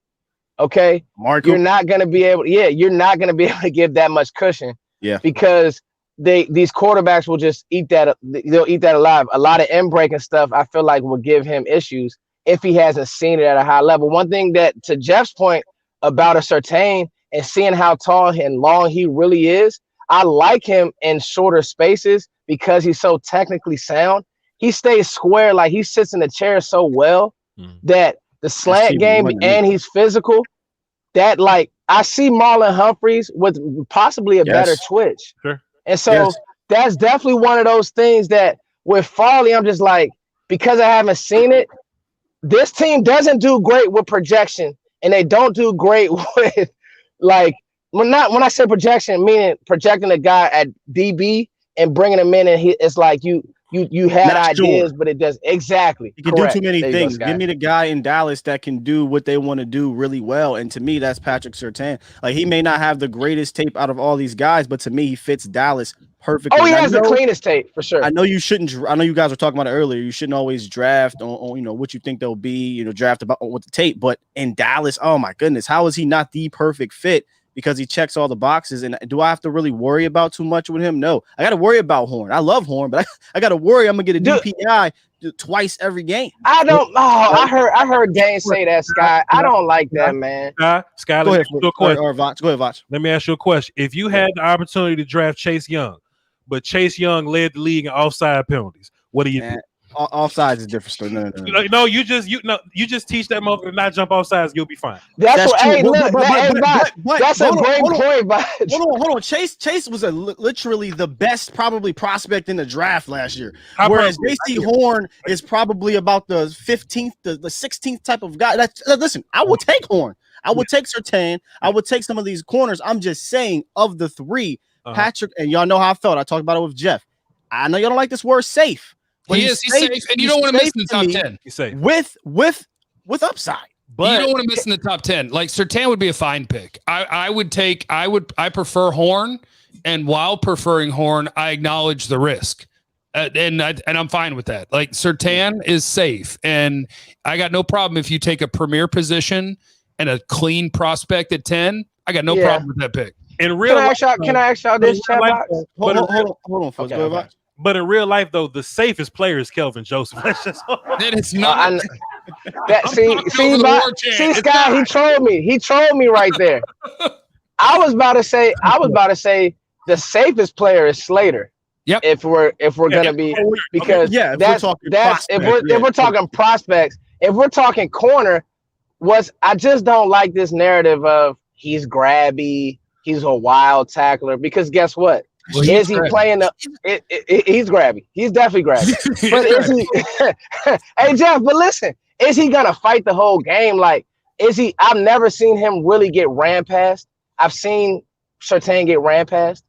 okay, you're not gonna be able. Yeah, you're not gonna be able to give that much cushion. Yeah. Because these quarterbacks will just eat that. They'll eat that alive. A lot of end break and stuff, I feel like, will give him issues if he hasn't seen it at a high level. One thing that, to Jeff's point about a Surtain and seeing how tall and long he really is, I like him in shorter spaces because he's so technically sound. He stays square, like he sits in the chair so well that the slant game and he's physical. That, like, I see Marlon Humphreys with possibly a better twitch. Sure. And so that's definitely one of those things that with Farley, I'm just like, because I haven't seen it, this team doesn't do great with projection, and they don't do great with, like, when I say projection, meaning projecting a guy at DB and bringing him in, and it's like you had ideas, but it does exactly. You can do too many things. Give me the guy in Dallas that can do what they want to do really well, and to me, that's Patrick Surtain. Like, he may not have the greatest tape out of all these guys, but to me, he fits Dallas perfectly. Oh, he has the cleanest tape for sure. I know you shouldn't. I know you guys were talking about it earlier. You shouldn't always draft on what you think they'll be. Draft about with the tape. But in Dallas, oh my goodness, how is he not the perfect fit? Because he checks all the boxes. And do I have to really worry about too much with him? No, I got to worry about Horn. I love Horn, but I got to worry I'm gonna get a DPI twice every game. I don't. Oh, I heard Dane say that, Sky. I don't like that, man. Sky, go ahead, Voch. Go ahead, Voch. Let me ask you a question. If you had the opportunity to draft Chase Young, but Chase Young led the league in offside penalties, what do you do? Offsides is a different story. No, you just teach that motherfucker to not jump offsides. You'll be fine. That's what. Hey, look, that's a great point. Hold on. Chase was literally the best probably prospect in the draft last year. Whereas JC Horn is probably about the 15th, the 16th type of guy. Listen, I will take Horn. I would take Surtain. I would take some of these corners. I'm just saying, of the three, Patrick, and y'all know how I felt. I talked about it with Jeff. I know y'all don't like this word safe. But he's safe, and you don't want to miss in the top 10. He's safe. With upside. But you don't want to miss in the top 10. Like, Surtain would be a fine pick. I prefer Horn, and while preferring Horn, I acknowledge the risk. And I'm fine with that. Like, Surtain is safe, and I got no problem if you take a premier position and a clean prospect at 10. I got no problem with that pick. In real life, can I ask y'all this chat box? Hold on, folks. Okay, go ahead. But in real life, though, the safest player is Kelvin Joseph. That's just that is not. See, Scott, he trolled me. He trolled me right there. I was about to say the safest player is Slater. Yep. If we're gonna be, because if we're talking prospects, if we're talking corner, I just don't like this narrative of he's grabby, he's a wild tackler, because guess what? Well, is he playing he's grabby. He's definitely grabby. But is he hey Jeff, but listen, is he gonna fight the whole game? Like, is he? I've never seen him really get ran past. I've seen Surtain get ran past.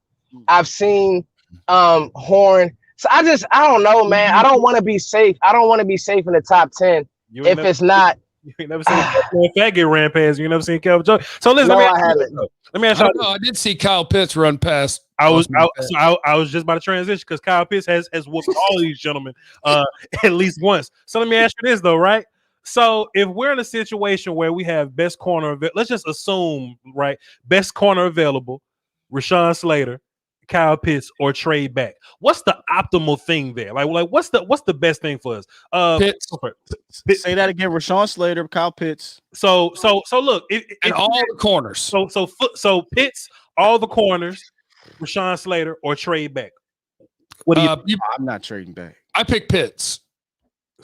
I've seen Horn. So I don't know, man. I don't want to be safe. I don't want to be safe in the top 10 if it's not. You ain't never seen Fat get ran past. You never seen Calvin Jones. So listen, No, let me ask you. I did see Kyle Pitts run past. I was just about to transition because Kyle Pitts has whooped all these gentlemen at least once. So let me ask you this though, right? So if we're in a situation where we have best corner, let's just assume, right, best corner available, Rashawn Slater, Kyle Pitts, or trade back. What's the optimal thing there? Like what's the best thing for us? Pitts. Say that again. Rashawn Slater, Kyle Pitts. So look, and all the corners. So Pitts, all the corners, Rashawn Slater, or trade back. What do you? I'm not trading back. I pick Pitts.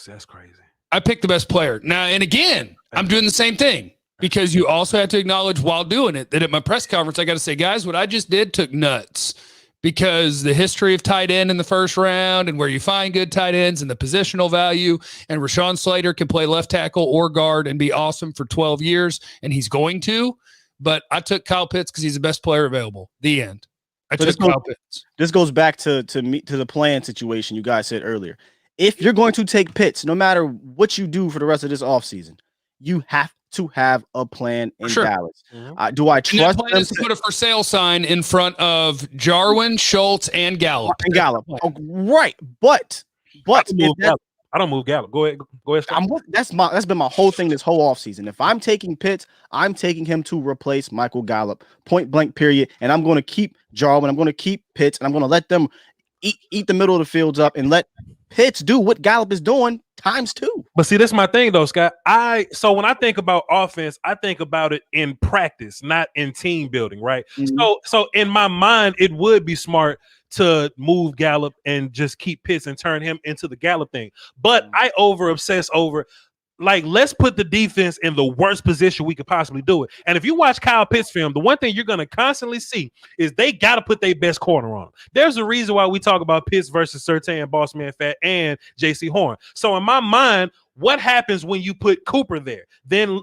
That's crazy. I picked the best player. Now, and again, I'm doing the same thing, because you also have to acknowledge while doing it that at my press conference, I got to say, guys, what I just did took nuts, because the history of tight end in the first round and where you find good tight ends and the positional value, and Rashawn Slater can play left tackle or guard and be awesome for 12 years, and he's going to. But I took Kyle Pitts because he's the best player available. The end. I took Kyle Pitts. This goes back to the plan situation you guys said earlier. If you're going to take Pitts, no matter what you do for the rest of this offseason, you have to have a plan in Dallas. Mm-hmm. Do I trust them to put a for sale sign in front of Jarwin, Schultz, and Gallup? Oh, right, but I don't move Gallup. Go ahead. That's been my whole thing this whole offseason. If I'm taking Pitts, I'm taking him to replace Michael Gallup. Point blank, period. And I'm going to keep Jarwin. I'm going to keep Pitts, and I'm going to let them eat the middle of the fields up and let Pitts do what Gallup is doing ×2. But see, that's my thing though, Scott. So when I think about offense, I think about it in practice, not in team building, right? Mm-hmm. So in my mind, it would be smart to move Gallup and just keep Pitts and turn him into the Gallup thing. But I obsess over, like, let's put the defense in the worst position we could possibly do it. And if you watch Kyle Pitts film, the one thing you're going to constantly see is they got to put their best corner on. There's a reason why we talk about Pitts versus Surtain, Boss Man Fat, and JC Horn. So in my mind, what happens when you put Cooper there, then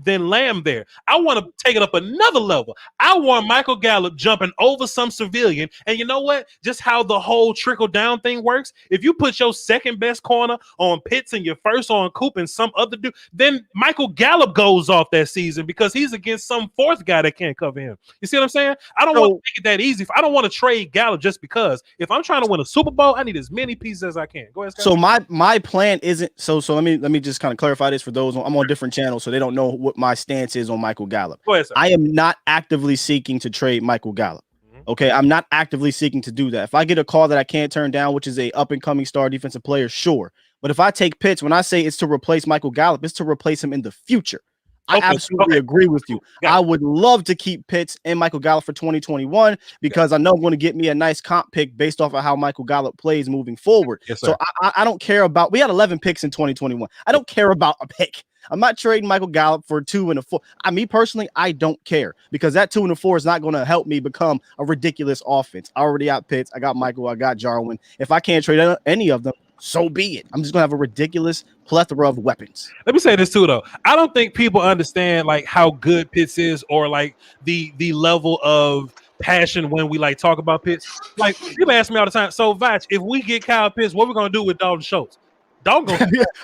Lamb there? I want to take it up another level. I want Michael Gallup jumping over some civilian. And you know what? Just how the whole trickle down thing works. If you put your second best corner on Pitts and your first on Cooper and some other dude, then Michael Gallup goes off that season because he's against some fourth guy that can't cover him. You see what I'm saying? I don't want to make it that easy. I don't want to trade Gallup just because. If I'm trying to win a Super Bowl, I need as many pieces as I can. Go ahead, Scott. So my plan isn't so let me just kind of clarify this for those. I'm on different channels, so they don't know what my stance is on Michael Gallup. Go ahead, sir. I am not actively seeking to trade Michael Gallup. Okay, I'm not actively seeking to do that. If I get a call that I can't turn down, which is a up and coming star defensive player, sure. But if I take Pitts, when I say it's to replace Michael Gallup, it's to replace him in the future. I absolutely agree with you. I would love to keep Pitts and Michael Gallup for 2021 because I know I'm going to get me a nice comp pick based off of how Michael Gallup plays moving forward. Yes, so I don't care about – we had 11 picks in 2021. I don't care about a pick. I'm not trading Michael Gallup for 2 and a 4. Me personally, I don't care because that 2 and a 4 is not going to help me become a ridiculous offense. I already got Pitts. I got Michael. I got Jarwin. If I can't trade any of them, so be it. I'm just going to have a ridiculous plethora of weapons. Let me say this too, though. I don't think people understand like how good Pitts is or like the level of passion when we like talk about Pitts. Like people ask me all the time. So Voch, if we get Kyle Pitts, what we going to do with Dalton Schultz?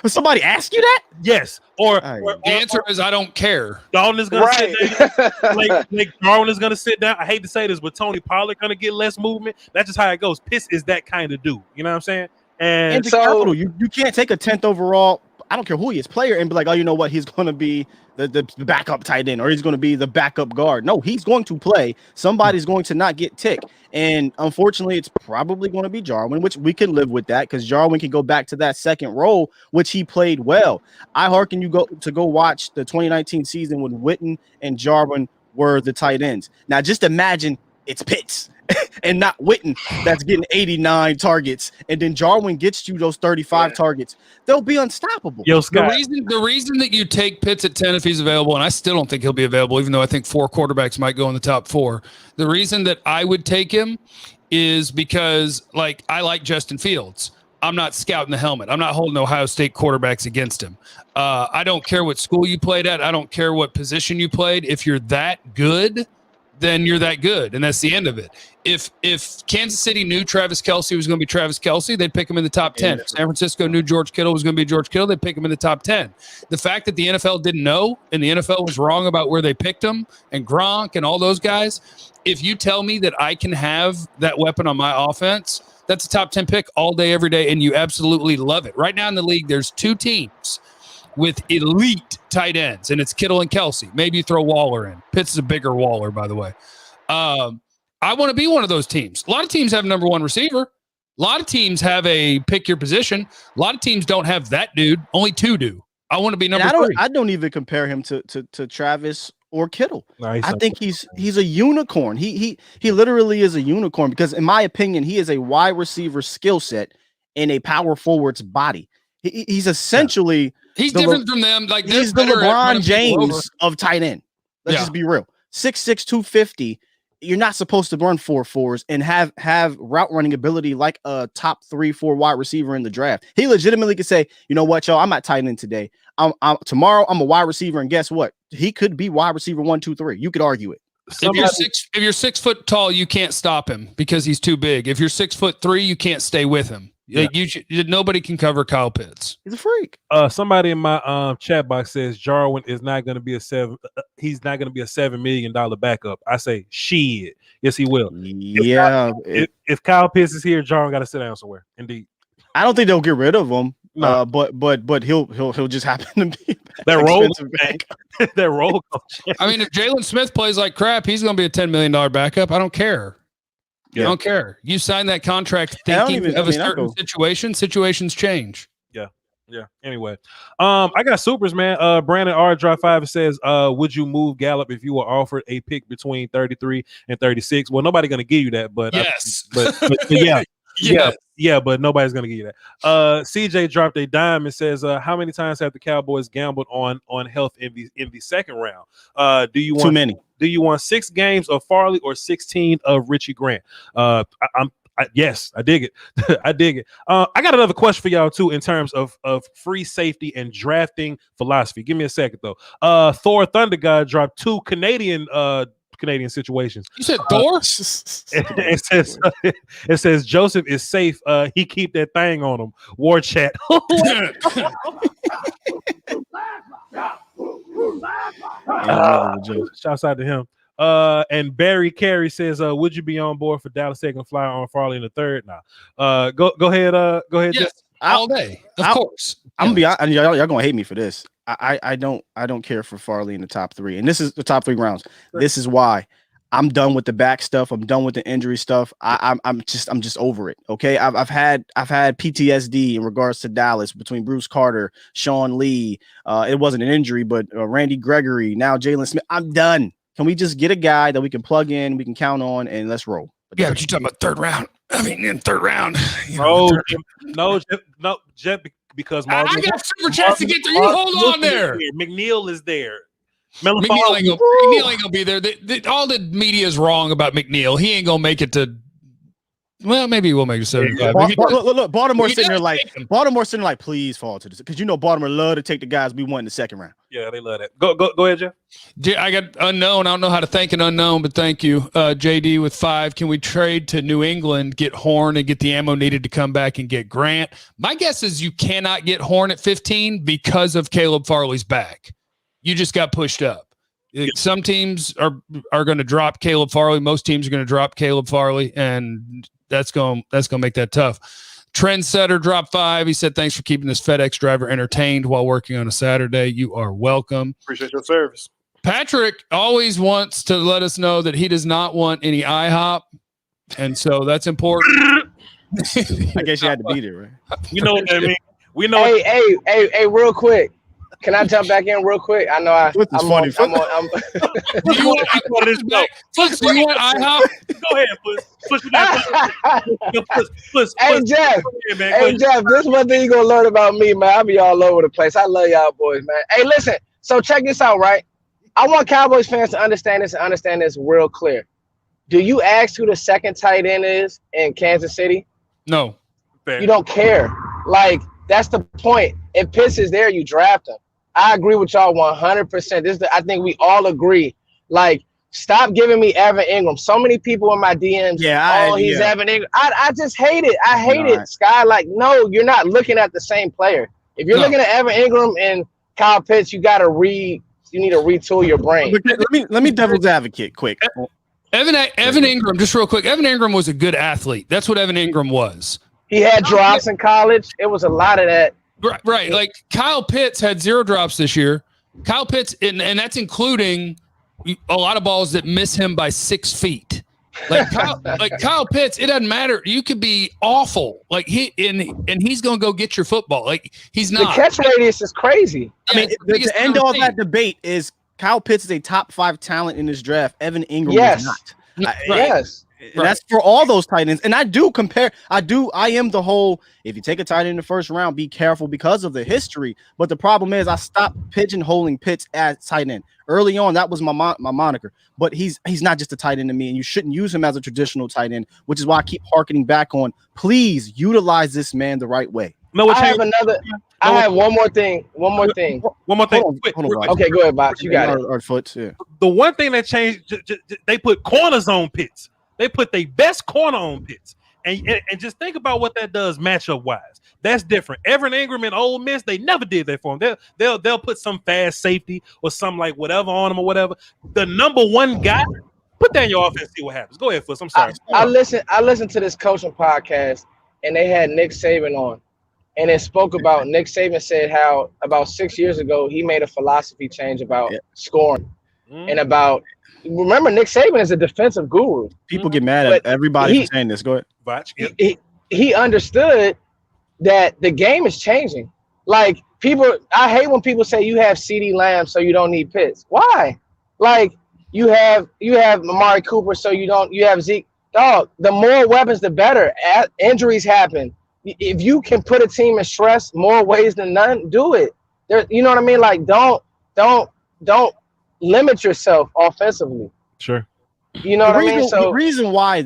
Somebody ask you that? Yes. Or the answer is I don't care. Dalton is going to sit down. like Darwin is going to sit down. I hate to say this, but Tony Pollard going to get less movement. That's just how it goes. Pitts is that kind of dude. You know what I'm saying? And so you can't take a 10th overall, I don't care who he is, player, and be like, oh, you know what? He's going to be the backup tight end or he's going to be the backup guard. No, he's going to play. Somebody's going to not get tick. And unfortunately, it's probably going to be Jarwin, which we can live with that because Jarwin can go back to that second role, which he played well. I hearken you go watch the 2019 season when Witten and Jarwin were the tight ends. Now, just imagine it's Pitts and not Witten that's getting 89 targets, and then Jarwin gets you those 35 targets, they'll be unstoppable. Yo, Scott. The reason that you take Pitts at 10 if he's available, and I still don't think he'll be available, even though I think 4 quarterbacks might go in the top 4. The reason that I would take him is because, like, I like Justin Fields. I'm not scouting the helmet. I'm not holding Ohio State quarterbacks against him. I don't care what school you played at. I don't care what position you played. If you're that good, then you're that good, and that's the end of it. If Kansas City knew Travis Kelce was going to be Travis Kelce, they'd pick him in the top 10. If San Francisco knew George Kittle was going to be George Kittle, they'd pick him in the top 10. The fact that the NFL didn't know, and the NFL was wrong about where they picked him, and Gronk and all those guys, if you tell me that I can have that weapon on my offense, that's a top 10 pick all day, every day, and you absolutely love it. Right now in the league, there's 2 teams with elite tight ends, and it's Kittle and Kelce. Maybe you throw Waller in. Pitts is a bigger Waller, by the way. I want to be one of those teams. A lot of teams have number 1 receiver. A lot of teams have a pick your position. A lot of teams don't have that dude. Only 2 do. I want to be number 3. I don't even compare him to Travis or Kittle. I think he's a unicorn. He literally is a unicorn because, in my opinion, he is a wide receiver skill set in a power forward's body. He's essentially he's different from them. Like, he's the LeBron James of tight end. Let's just be real. 6'6", 250. You're not supposed to run 4.4s and have route running ability like a top 3-4 wide receiver in the draft. He legitimately could say, you know what, y'all, I'm not tight end today. Tomorrow I'm a wide receiver, and guess what? He could be wide receiver 1, 2, 3. You could argue it. If you're 6 foot tall, you can't stop him because he's too big. If you're 6'3", you can't stay with him. Yeah. Nobody can cover Kyle Pitts. He's a freak. Somebody in my chat box says Jarwin is not going to be he's not going to be a $7 million backup. I say shit. Yes, he will. Yeah. If Kyle Pitts is here, Jarwin got to sit down somewhere. Indeed. I don't think they'll get rid of him. No. But he'll just happen to be that role back. That role coach. I mean, if Jalen Smith plays like crap, he's going to be a $10 million backup. I don't care. Yeah. I don't care. You sign that contract thinking of a certain situation. Situations change. Yeah. Anyway, I got supers, man. Brandon R. Drop 5 says, would you move Gallup if you were offered a pick between 33 and 36? Well, nobody's gonna give you that, but yes, but yeah, but nobody's gonna give you that. CJ dropped a dime and says, how many times have the Cowboys gambled on health in the second round? Do you want too many? Do you want 6 games of Farley or 16 of Richie Grant? Yes, I dig it. I dig it. I got another question for y'all too in terms of free safety and drafting philosophy. Give me a second though. Thor Thunder God dropped 2 Canadian situations. You said Thor? It says Joseph is safe. He keep that thing on him. War chat. Shouts out to him. And Barry Carey says, would you be on board for Dallas taking a flyer on Farley in the 3rd? Nah. Go ahead. Go ahead. Yes, all day. Of course. I'm gonna be honest, y'all gonna hate me for this. I don't care for Farley in the top 3, and this is the top 3 rounds. This is why I'm done with the back stuff. I'm done with the injury stuff. I'm just over it. Okay, I've had PTSD in regards to Dallas between Bruce Carter, Sean Lee. It wasn't an injury, but Randy Gregory, now Jalen Smith. I'm done. Can we just get a guy that we can plug in, we can count on, and let's roll? But you're talking about 3rd round. I mean, in 3rd round. No, Jeff, because I got super chats to get through. You hold on there. McNeil is there. McNeil ain't gonna be there. All the media is wrong about McNeil. He ain't gonna make it to. Well, maybe we'll make it 75. Look, Baltimore's sitting there like, please fall to this, because Baltimore love to take the guys we want in the 2nd round. Yeah, they love that. Go ahead, Jeff. I got unknown. I don't know how to thank an unknown, but thank you, JD with 5. Can we trade to New England, get Horn, and get the ammo needed to come back and get Grant? My guess is you cannot get Horn at 15 because of Caleb Farley's back. You just got pushed up. Some teams are going to drop Caleb Farley. Most teams are going to drop Caleb Farley, and that's going to make that tough. Trendsetter dropped 5. He said, thanks for keeping this FedEx driver entertained while working on a Saturday. You are welcome. Appreciate your service. Patrick always wants to let us know that he does not want any IHOP, and so that's important. I guess you had to be there, right? You know what I mean? We know. Hey, real quick. Can I jump back in real quick? I know I'm funny. Do you want IHOP? Go ahead, push push. Hey Jeff, this is one thing you're gonna learn about me, man. I'll be all over the place. I love y'all boys, man. Hey, listen. So check this out, right? I want Cowboys fans to understand this real clear. Do you ask who the second tight end is in Kansas City? No. You don't care. Like, that's the point. If Pitts is there, you draft him. I agree with y'all 100%. I think we all agree. Like, stop giving me Evan Ingram. So many people in my DMs. He's Evan Ingram. I just hate it. I hate it, Sky. Like, no, you're not looking at the same player. If you're looking at Evan Ingram and Kyle Pitts, you need to retool your brain. Let me devil's advocate quick. Evan Ingram, just real quick. Evan Ingram was a good athlete. That's what Evan Ingram was. He had drops in college. It was a lot of that. Right. Like Kyle Pitts had 0 drops this year. Kyle Pitts, and that's including a lot of balls that miss him by 6 feet. Like Kyle Pitts, it doesn't matter. You could be awful. Like he's going to go get your football. Like he's not. The catch radius is crazy. I mean, the end of that debate is Kyle Pitts is a top 5 talent in this draft. Evan Ingram is not. Yes. That's for all those tight ends. And I do compare. I am the whole, if you take a tight end in the first round, be careful because of the history. But the problem is I stopped pigeonholing Pitts as tight end. Early on, that was my moniker. But he's not just a tight end to me, and you shouldn't use him as a traditional tight end, which is why I keep harkening back on, please utilize this man the right way. I have one more thing. Hold on, okay, go ahead, Box. You got it. Our foot, yeah. The one thing that changed, they put corners on Pitts. They put their best corner on Pitts. And just think about what that does matchup wise. That's different. Evan Ingram and Ole Miss, they never did that for him. They'll put some fast safety or something like whatever on him or whatever. The number one guy, put that in your offense, see what happens. Go ahead, Foots. I'm sorry. I listened to this coaching podcast, and they had Nick Saban on. And it spoke about Nick Saban said how about 6 years ago he made a philosophy change about scoring and about. Remember, Nick Saban is a defensive guru. People get mad at everybody for saying this. Go ahead. Voch, he understood that the game is changing. Like I hate when people say you have CeeDee Lamb, so you don't need Pitts. Why? Like you have Amari Cooper, so you have Zeke. Dog, the more weapons, the better. Injuries happen. If you can put a team in stress more ways than none, do it. You know what I mean? Like don't limit yourself offensively. Sure. You know what I mean? So the reason why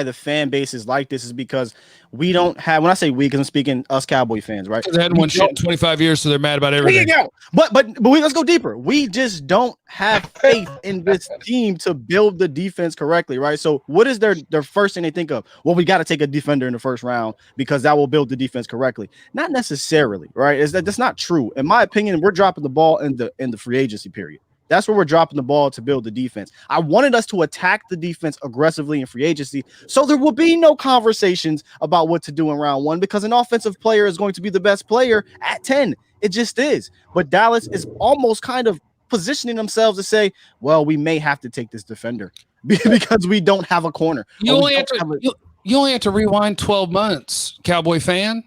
the fan base is like this is because we don't have, when I say we, because I'm speaking us Cowboy fans, right? They hadn't won shit in 25 years, so they're mad about everything. But let's go deeper. We just don't have faith in this team to build the defense correctly, right? So what is their first thing they think of? Well, we got to take a defender in the first round because that will build the defense correctly. Not necessarily, right? That's not true. In my opinion, we're dropping the ball in the free agency period. That's where we're dropping the ball to build the defense. I wanted us to attack the defense aggressively in free agency, so there will be no conversations about what to do in round 1 because an offensive player is going to be the best player at 10. It just is. But Dallas is almost kind of positioning themselves to say, well, we may have to take this defender because we don't have a corner. You only have to rewind 12 months, Cowboy fan.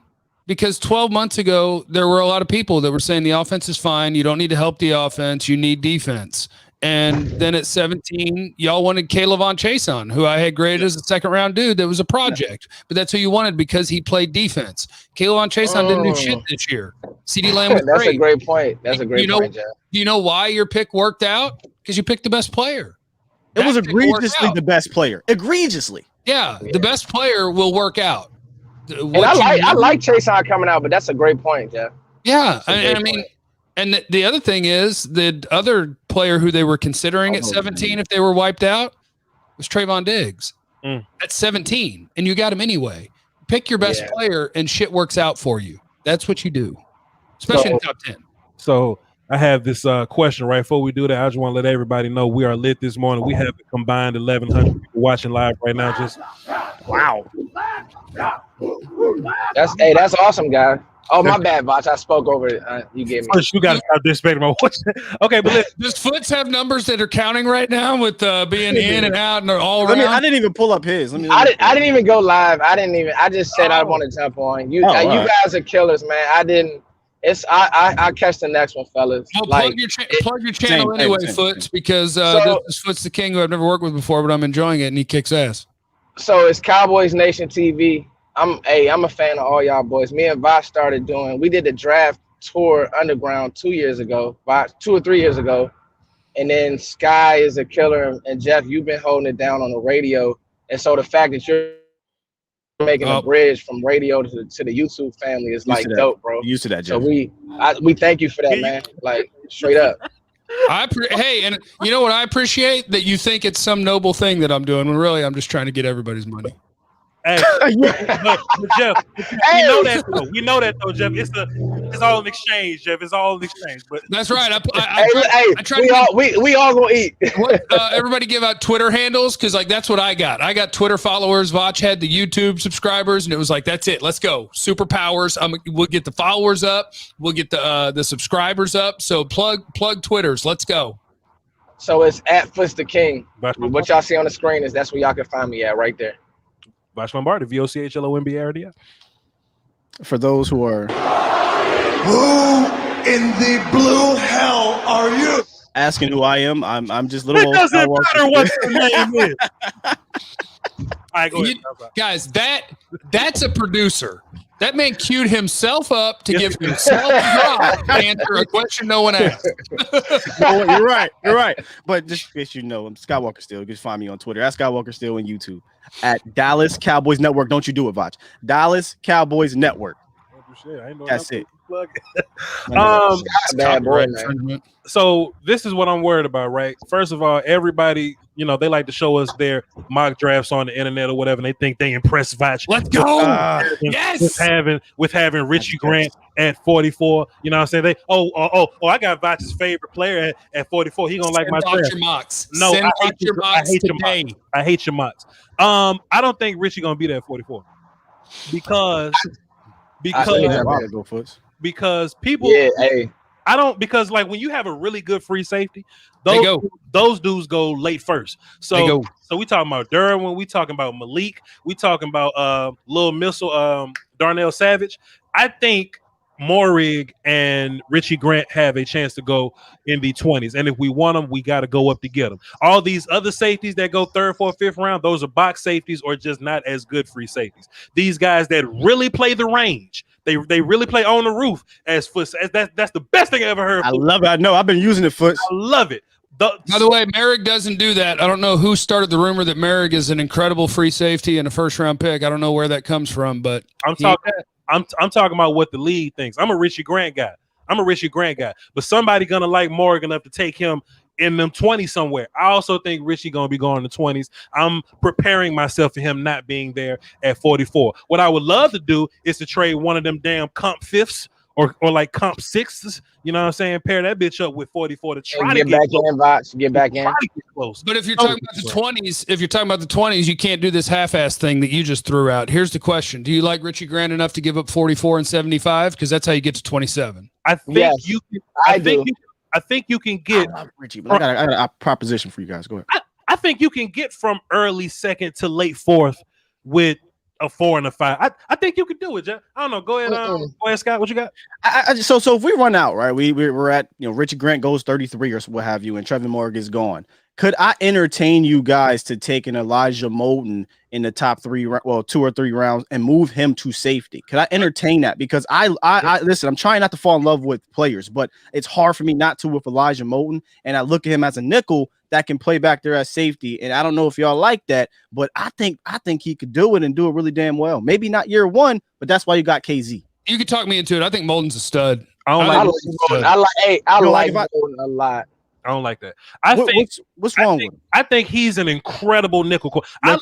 Because 12 months ago, there were a lot of people that were saying the offense is fine. You don't need to help the offense. You need defense. And then at 17, y'all wanted Kayvon Chason, who I had graded as a second-round dude that was a project. But that's who you wanted because he played defense. Kayvon Chason didn't do shit this year. CeeDee Lamb was That's great. a great point. That's a great point, Jeff. You know why your pick worked out? Because you picked the best player. It was egregiously the best player. Egregiously. Yeah, the best player will work out. And I like Chason coming out, but that's a great point, Jeff. Yeah, I mean, and the other thing is the other player who they were considering at 17, if they were wiped out, was Trayvon Diggs at 17, and you got him anyway. Pick your best player, and shit works out for you. That's what you do, especially in the top 10. So I have this question right before we do that. I just want to let everybody know we are lit this morning. We have a combined 1,100 people watching live right now. Just wow. That's awesome, guy. Oh, my bad, Voch. I spoke over it. You gave me. First, you got to stop disrespecting my voice. Okay, but does Foots have numbers that are counting right now with being in and out and all around? I didn't even pull up his. I didn't even go live. I just said I want to jump on. You guys are killers, man. I catch the next one, fellas. Well, like plug your channel anyway, Foots, because this is Foots the King, who I've never worked with before, but I'm enjoying it and he kicks ass. So it's Cowboys Nation TV. I'm a fan of all y'all boys. Me and Voch started we did the draft tour underground 2 years ago, 2 or 3 years ago. And then Sky is a killer, and Jeff, you've been holding it down on the radio. And so the fact that you're making a bridge from radio to the YouTube family is like dope, bro. Used to that, Jeff. So we thank you for that, man. Like straight up. Hey, and you know what I appreciate? That you think it's some noble thing that I'm doing, when really I'm just trying to get everybody's money. Hey, but Jeff, we know that though, Jeff. It's all in exchange, Jeff. It's all in exchange. But that's right. We all gonna eat. Everybody give out Twitter handles, because like that's what I got. I got Twitter followers. Voch had the YouTube subscribers, and it was like that's it. Let's go. Superpowers. We'll get the followers up. We'll get the subscribers up. So plug Twitters. Let's go. So it's at Foots the King. What y'all see on the screen that's where y'all can find me at right there. Voch Lombardi, VOCHLOMBARDI. For those who are who in the blue hell are you? Asking who I am, I'm just little old. It doesn't matter what your name is. All right, go ahead. Guys, that's a producer. That man queued himself up to give himself a to answer a question no one asked. You're right. But just in case you know, I'm Skywalker Steele. You can find me on Twitter at Skywalker Steele and YouTube at Dallas Cowboys Network. Don't you do it, Voch. Dallas Cowboys Network. That's it. Bad boy, man. So this is what I'm worried about, right? First of all, everybody, they like to show us their mock drafts on the internet or whatever, and they think they impress Voch. Let's go! Yes, with having Richie Grant at 44. You know what I'm saying? I got Voch's favorite player at 44. He gonna like my draft. Your mocks. No, I hate your mocks today. I hate your mocks. I don't think Richie gonna be there at 44 because people. Yeah, hey. I don't, because like when you have a really good free safety, those dudes go late first. So we talking about Derwin, we talking about Malik, we talking about Lil Missile, Darnell Savage. I think Morig and Richie Grant have a chance to go in the 20s, and if we want them, we got to go up to get them. All these other safeties that go 3rd, 4th, 5th round, those are box safeties or just not as good free safeties. These guys that really play the range. They really play on the roof as Foots. That's the best thing I ever heard. I love it. I know. I've been using it, Foots. I love it. By the way, Merrick doesn't do that. I don't know who started the rumor that Merrick is an incredible free safety and a 1st-round pick. I don't know where that comes from, but I'm talking about what the league thinks. I'm a Richie Grant guy. But somebody gonna like Morgan enough to take him in them 20s somewhere. I also think Richie gonna be going in the 20s. I'm preparing myself for him not being there at 44. What I would love to do is to trade one of them damn comp 5ths or like comp 6s. You know what I'm saying? Pair that bitch up with 44 to try to get back in. Close. But if you're talking about the 20s, you can't do this half-ass thing that you just threw out. Here's the question: do you like Richie Grant enough to give up 44 and 75? Because that's how you get to 27. I think you can. I think you can get. I love Richie, but I got a proposition for you guys. Go ahead. I think you can get from early 2nd to late 4th with a 4 and a 5. I think you can do it, Jeff. I don't know. Go ahead, Scott. What you got? So if we run out, right? We're at Richie Grant goes 33 or what have you, and Trevor Morgan is gone. Could I entertain you guys to take an Elijah Molden in the top 2 or 3 rounds and move him to safety? Could I entertain that? Because I listen, I'm trying not to fall in love with players, but it's hard for me not to with Elijah Molden. And I look at him as a nickel that can play back there as safety. And I don't know if y'all like that, but I think he could do it and do it really damn well. Maybe not year 1, but that's why you got KZ. You can talk me into it. I think Molden's a stud. I like Molden a lot. I don't like that. What's wrong with him? I think he's an incredible nickel. I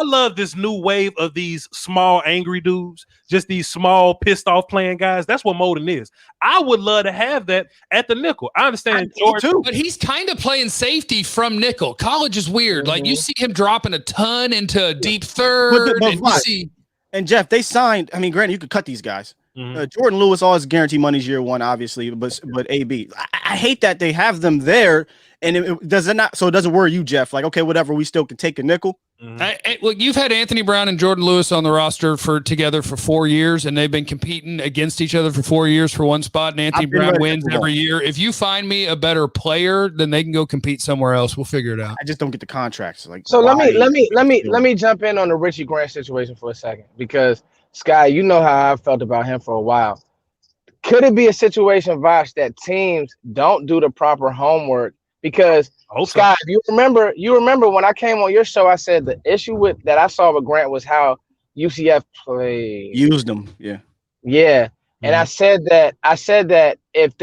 love this new wave of these small, angry dudes, just these small, pissed off playing guys. That's what Molden is. I would love to have that at the nickel. I understand George too, but he's kind of playing safety from nickel. College is weird. Like you see him dropping a ton into a deep 3rd. And Jeff, they signed. I mean, granted, you could cut these guys. Jordan Lewis always guaranteed money's year 1, obviously, but AB, I hate that they have them there, and it doesn't worry you, Jeff. Like, okay, whatever, we still can take a nickel. Look, you've had Anthony Brown and Jordan Lewis on the roster together for 4 years, and they've been competing against each other for 4 years for one spot. And Anthony Brown wins every year. If you find me a better player, then they can go compete somewhere else. We'll figure it out. I just don't get the contracts. So let me jump in on the Richie Grant situation for a second, because Sky, you know how I felt about him for a while. Could it be a situation, Voch, that teams don't do the proper homework? Because Scott, you remember when I came on your show, I said the issue that I saw with Grant was how UCF used them. Yeah. And I said that if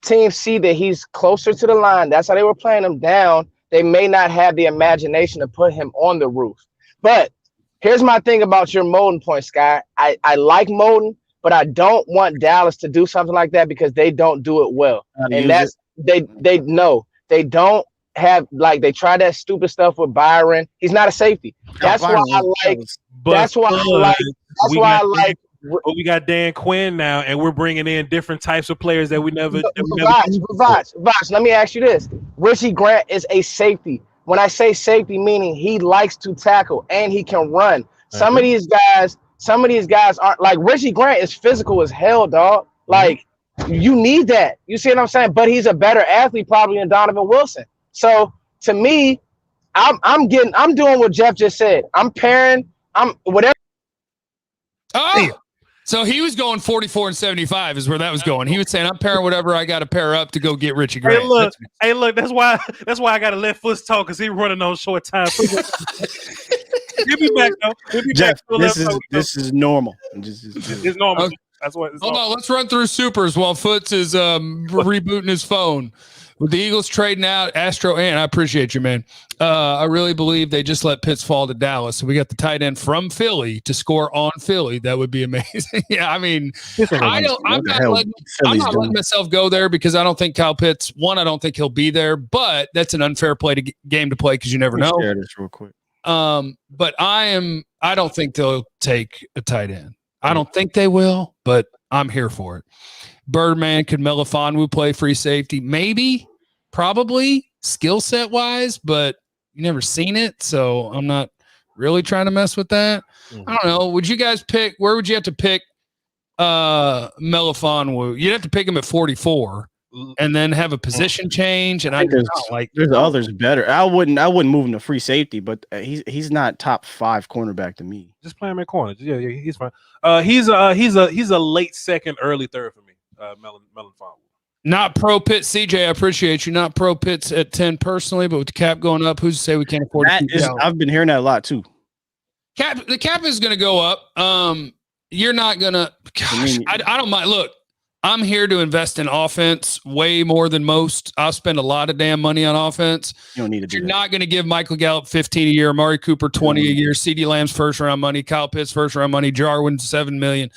teams see that he's closer to the line, that's how they were playing him down, they may not have the imagination to put him on the roof. But here's my thing about your Molden point, Sky. I like Molden, but I don't want Dallas to do something like that because they don't do it well. And that's they don't have, like, they try that stupid stuff with Byron. He's not a safety. That's why I like. But we got Dan Quinn now, and we're bringing in different types of players that we never. Voch, let me ask you this: Richie Grant is a safety. When I say safety, meaning he likes to tackle and he can run. Some of these guys aren't, like, Richie Grant is physical as hell, dog. Like, you need that. You see what I'm saying? But he's a better athlete probably than Donovan Wilson. So to me, I'm doing what Jeff just said. I'm pairing. I'm whatever. Oh, so he was going 44 and 75 is where that was going. He was saying, I'm pairing whatever I got to pair up to go get Richie Grant. Hey, look, that's why I got to let Foots talk, because he's running on short time. He'll be back, though. Jeff, this is normal. It's normal. Okay. That's what. Hold on, let's run through supers while Foots is rebooting his phone. With the Eagles trading out Astro, and I appreciate you, man. I really believe they just let Pitts fall to Dallas. So we got the tight end from Philly to score on Philly. That would be amazing. Yeah, I mean, I'm not letting myself go there because I don't think Kyle Pitts, I don't think he'll be there, but that's an unfair game to play because you never know. Share this real quick. But I don't think they'll take a tight end. I don't think they will, but I'm here for it. Birdman, could Melifonwu play free safety? Maybe, probably, skill set wise, but you never seen it, so I'm not really trying to mess with that. I don't know. Would you guys pick? Where would you have to pick Melifonwu? You'd have to pick him at 44, and then have a position change. And there's others better. I wouldn't move him to free safety, but he's not top 5 cornerback to me. Just play him at corner. Yeah, he's fine. He's a late second, early third for me. Melifonwu. Not pro Pitt, CJ. I appreciate you. Not pro Pitts at 10 personally, but with the cap going up, who's to say we can't afford it? I've been hearing that a lot too. The cap is going to go up. You're not going to. Gosh, I don't mind. Look, I'm here to invest in offense way more than most. I'll spend a lot of damn money on offense. You don't need to do You're not going to give Michael Gallup 15 a year, Amari Cooper 20 a year, CeeDee Lamb's first round money, Kyle Pitts first round money, Jarwin $7 million.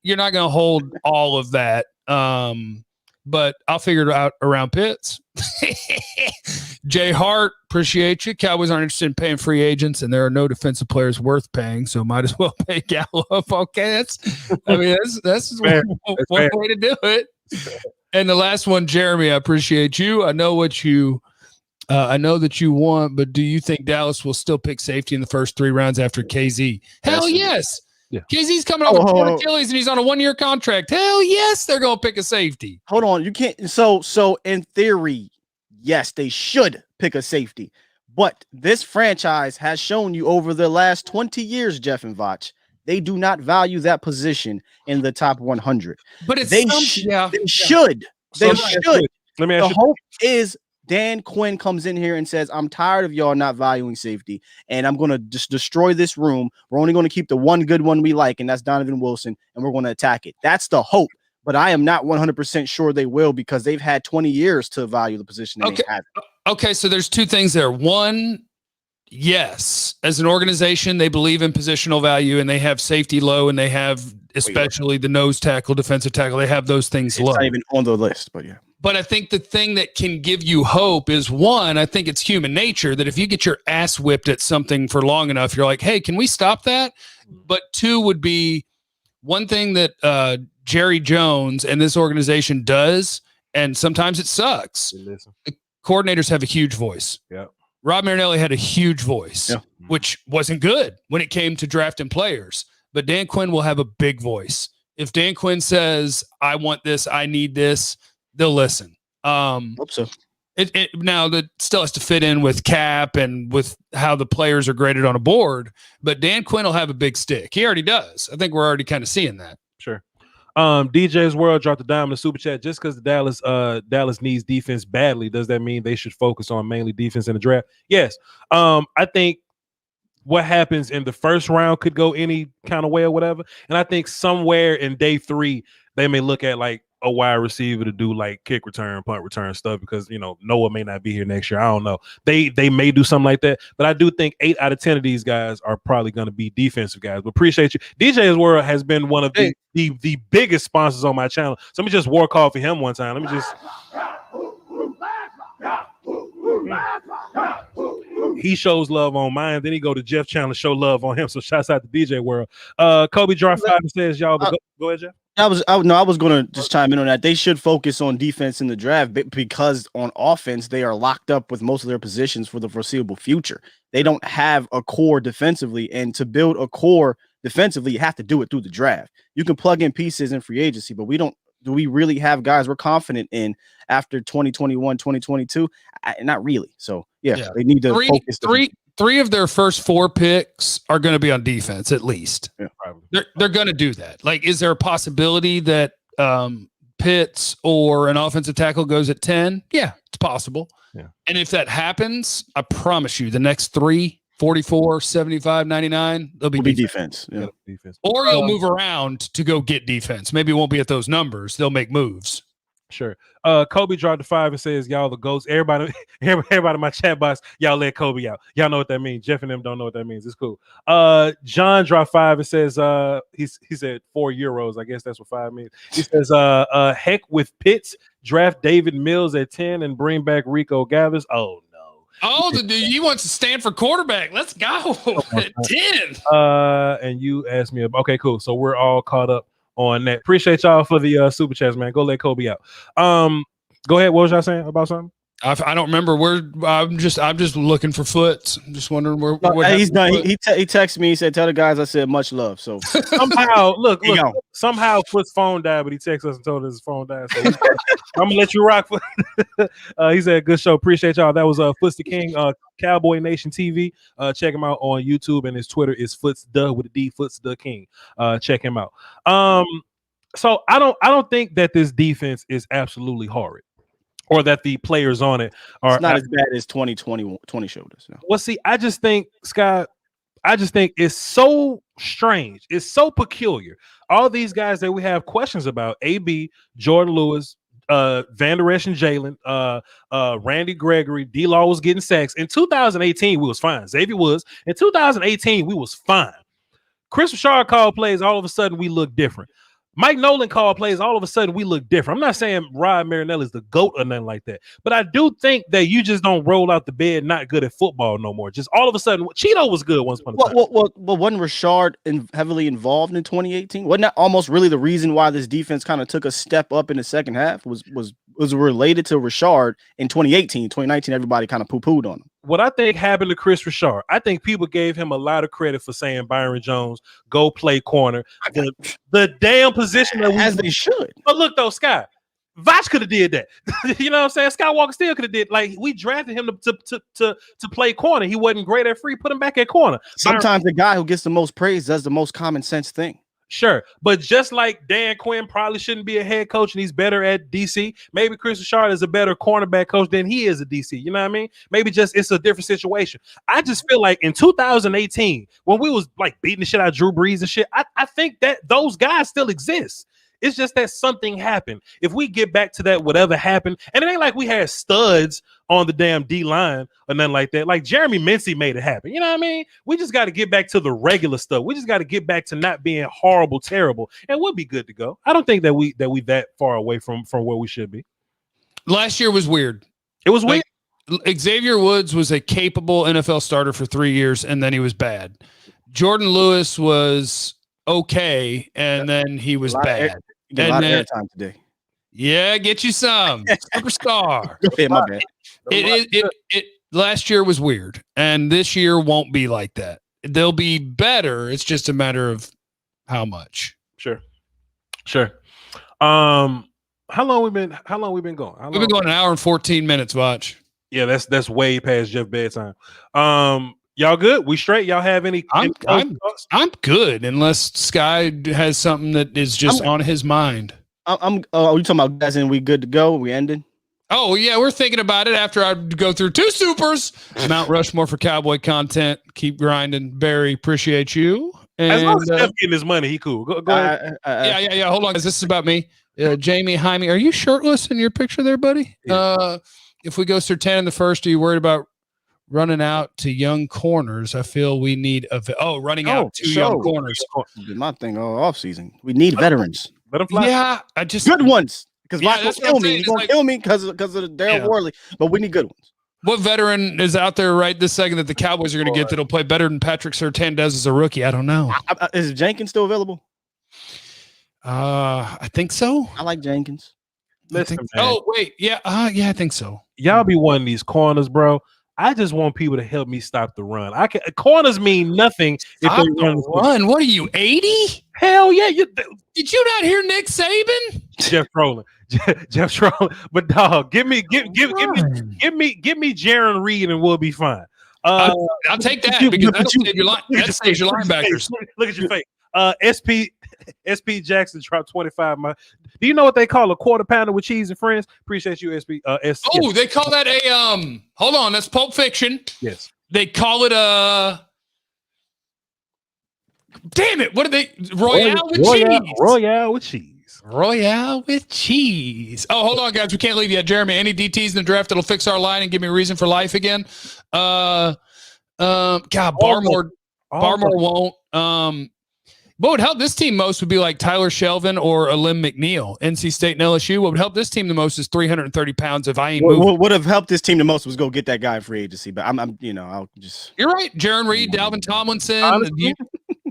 You're not going to hold all of that. But I'll figure it out around Pitts. Jay Hart, appreciate you. Cowboys aren't interested in paying free agents, and there are no defensive players worth paying, so might as well pay Gallup. Okay, that's one way to do it. And the last one, Jeremy, I appreciate you. I know what you I know that you want, but do you think Dallas will still pick safety in the first 3 rounds after KZ? Hell yes. Yeah. KZ's coming off with torn Achilles and he's on a 1-year contract. Hell yes, they're going to pick a safety. Hold on, you can't. So in theory, yes, they should pick a safety. But this franchise has shown you over the last 20 years, Jeff and Voch, they do not value that position in the top 100. But it's they should. They should. Let me ask you. The hope is Dan Quinn comes in here and says, I'm tired of y'all not valuing safety, and I'm going to just destroy this room. We're only going to keep the one good one we like, and that's Donovan Wilson, and we're going to attack it. That's the hope, but I am not 100% sure they will because they've had 20 years to value the position. Okay, so there's 2 things there. One, yes, as an organization, they believe in positional value, and they have safety low, and they have especially the nose tackle, defensive tackle. They have those things low. It's not even on the list, but yeah. But I think the thing that can give you hope is, one, I think it's human nature that if you get your ass whipped at something for long enough, you're like, hey, can we stop that? But 2 would be one thing that Jerry Jones and this organization does, and sometimes it sucks. The coordinators have a huge voice. Yeah. Rob Marinelli had a huge voice, Yeah. which wasn't good when it came to drafting players. But Dan Quinn will have a big voice. If Dan Quinn says, I want this, I need this, they'll listen. Hope so. Now that still has to fit in with cap and with how the players are graded on a board, but Dan Quinn will have a big stick. He already does. I think we're already kind of seeing that. Sure. DJ's World dropped a dime in the super chat. Just because the Dallas needs defense badly, does that mean they should focus on mainly defense in the draft? Yes. I think what happens in the first round could go any kind of way or whatever. And I think somewhere in day 3, they may look at like a wide receiver to do like kick return, punt return stuff, because Noah may not be here next year. I don't know. They may do something like that, but I do think 8 out of 10 of these guys are probably going to be defensive guys. But appreciate you. DJ's World has been one of the biggest sponsors on my channel. So let me just work off for him one time. Let me just. He shows love on mine, then he go to Jeff channel show love on him. So shouts out to DJ World. Kobe Drive 5 says y'all. Go ahead, Jeff. I was going to just chime in on that. They should focus on defense in the draft because on offense, they are locked up with most of their positions for the foreseeable future. They don't have a core defensively, and to build a core defensively, you have to do it through the draft. You can plug in pieces in free agency, but do we really have guys we're confident in after 2021, 2022? Not really. So, yeah. They need to focus. Three of their first 4 picks are going to be on defense, at least. Yeah, probably. They're going to do that. Like, is there a possibility that Pitts or an offensive tackle goes at 10? Yeah, it's possible. Yeah. And if that happens, I promise you, the next 3, 44, 75, 99, they'll be defense. Yeah. Defense. Or you'll move around to go get defense. Maybe it won't be at those numbers. They'll make moves. Sure. Kobe dropped the 5 and says, y'all the GOATs. Everybody in my chat box, y'all let Kobe out. Y'all know what that means. Jeff and them don't know what that means. It's cool. John dropped 5 and says, he said €4. I guess that's what 5 means. He says, heck with Pitts, draft David Mills at 10 and bring back Rico Gathers. Oh, no. Oh, the dude, he wants to stand for quarterback. Let's go at 10. And you asked me about, okay, cool. So we're all caught up on that. Appreciate y'all for the super chats, man. Go let Kobe out. Go ahead. What was y'all saying about something? I don't remember where. I'm just looking for Foots. I'm just wondering where. He's done. He texted me. He said, "Tell the guys I said much love." So somehow, look. Somehow Foot's phone died, but he texted us and told us his phone died. So I'm gonna let you rock. He said, "Good show. Appreciate y'all." That was Foots the King, Cowboy Nation TV. Check him out on YouTube, and his Twitter is Foots the with a D. Foots the King. Check him out. So I don't think that this defense is absolutely horrid, or that the players on it are. It's not as bad as 2020 showed us. No. Well, see, I just think, Scott, it's so strange. It's so peculiar. All these guys that we have questions about, AB, Jordan Lewis, Van Der Esch and Jalen, Randy Gregory, D-Law was getting sacks. In 2018, we was fine. Xavier Woods. In 2018, we was fine. Chris Richard called plays. All of a sudden, we look different. Mike Nolan called plays. All of a sudden, we look different. I'm not saying Rob Marinelli is the GOAT or nothing like that, but I do think that you just don't roll out the bed not good at football no more. Just all of a sudden, Cheeto was good once upon a time. Well, wasn't Richard heavily involved in 2018? Wasn't that almost really the reason why this defense kind of took a step up in the second half? Was related to Richard in 2018, 2019? Everybody kind of poo-pooed on him. What I think happened to Chris Richard, I think people gave him a lot of credit for saying Byron Jones, go play corner. The damn position that as they should. But look though, Scott, Voch could have did that. You know what I'm saying? Skywalker Steele could have did. Like, we drafted him to play corner. He wasn't great at free. Put him back at corner. Sometimes the guy who gets the most praise does the most common sense thing. Sure, but just like Dan Quinn probably shouldn't be a head coach and he's better at DC, maybe Chris Richard is a better cornerback coach than he is at DC. You know what I mean? Maybe just it's a different situation. I just feel like in 2018, when we was like beating the shit out of Drew Brees and shit, I think that those guys still exist. It's just that something happened. If we get back to that, whatever happened, and it ain't like we had studs on the damn D line or nothing like that. Like Jeremy Mincey made it happen. You know what I mean? We just got to get back to the regular stuff. We just got to get back to not being horrible, terrible, and we'll be good to go. I don't think that we that far away from where we should be. Last year was weird. It was weird. Xavier Woods was a capable NFL starter for 3 years, and then he was bad. Jordan Lewis was okay, and then he was bad. You get a lot of airtime today. Yeah, get you some superstar. Yeah, my bad. It last year was weird, and this year won't be like that. They'll be better. It's just a matter of how much. Sure. How long we been going? We've been going an hour and 14 minutes, Voch. Yeah, that's way past Jeff bedtime. Y'all good? We straight? Y'all have any? I'm good, unless Sky has something that is just on his mind. Are you talking about guys and we good to go? We ended? Oh, yeah, we're thinking about it after I go through 2 supers. Mount Rushmore for Cowboy content. Keep grinding. Barry, appreciate you. And, as long as Jeff getting his money, he cool. Go ahead. Yeah. Hold on, guys. This is about me. Jamie, Jaime, are you shirtless in your picture there, buddy? Yeah. If we go through 10 in the first, are you worried about running out to young corners? I feel we need running out to young corners. My thing all off season. We need veterans. Let them fly. Yeah, I just good ones. Because yeah, Voch will kill me. He's gonna kill me because of Daryl Worley. But we need good ones. What veteran is out there right this second that the Cowboys are going to get that'll play better than Patrick Surtain does as a rookie? I don't know. Is Jenkins still available? I think so. I like Jenkins. Listen, oh wait, yeah, I think so. Y'all be wanting these corners, bro. I just want people to help me stop the run. Corners mean nothing if they run. What are you, 80? Hell yeah! Did you not hear Nick Saban? Jeff trolling. But dog, give me Jaron Reed and we'll be fine. I'll take that because that saves your linebackers. Look at your face. SP Jackson dropped 25. Do you know what they call a quarter pounder with cheese and friends? Appreciate you, SP. They call that a hold on, that's Pulp Fiction. Yes. They call it a damn it, what are they? Royale with cheese. Royale with cheese. Oh, hold on, guys. We can't leave yet. Jeremy, any DTs in the draft that'll fix our line and give me a reason for life again? God, Barmore won't. What would help this team most would be like Tyler Shelvin or Alim McNeil. NC State and LSU. What would help this team the most is 330 pounds if I ain't moving. What would have helped this team the most was go get that guy in free agency. But I'll just. You're right. Jaron Reed, Dalvin Tomlinson.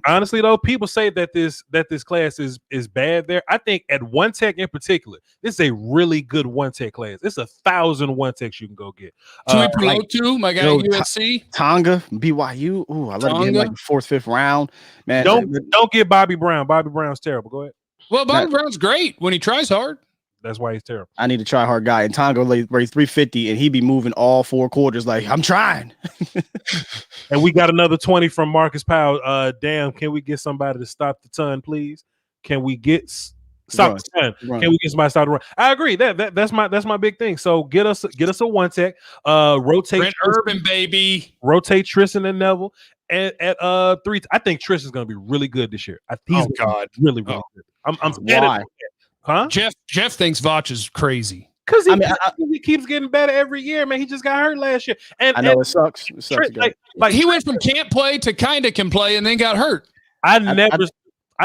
Honestly, though, people say that this class is bad there. I think at One Tech in particular, this is a really good One Tech class. It's 1,000 One Techs you can go get. My guy at USC. Tonga, BYU. Ooh, I let him get like the 4th, 5th round. Man, don't get Bobby Brown. Bobby Brown's terrible. Go ahead. Well, Bobby Brown's great when he tries hard. That's why he's terrible. I need a try hard guy. And Tonga raised 350, and he be moving all 4 quarters like, I'm trying. And we got another 20 from Marcus Powell. Damn, can we get somebody to stop the ton, please? Can we get stop the ton? Can we get somebody to stop the run? I agree. That's my big thing. So get us a One Tech. Rotate Brent Urban, baby. Rotate Tristan and Neville. At 3, I think Tristan's going to be really good this year. He's really good. I'm why? Huh? Jeff thinks Voch is crazy because he keeps getting better every year, man. He just got hurt last year, and I know it sucks. Like he went from can't play to kind of can play, and then got hurt. I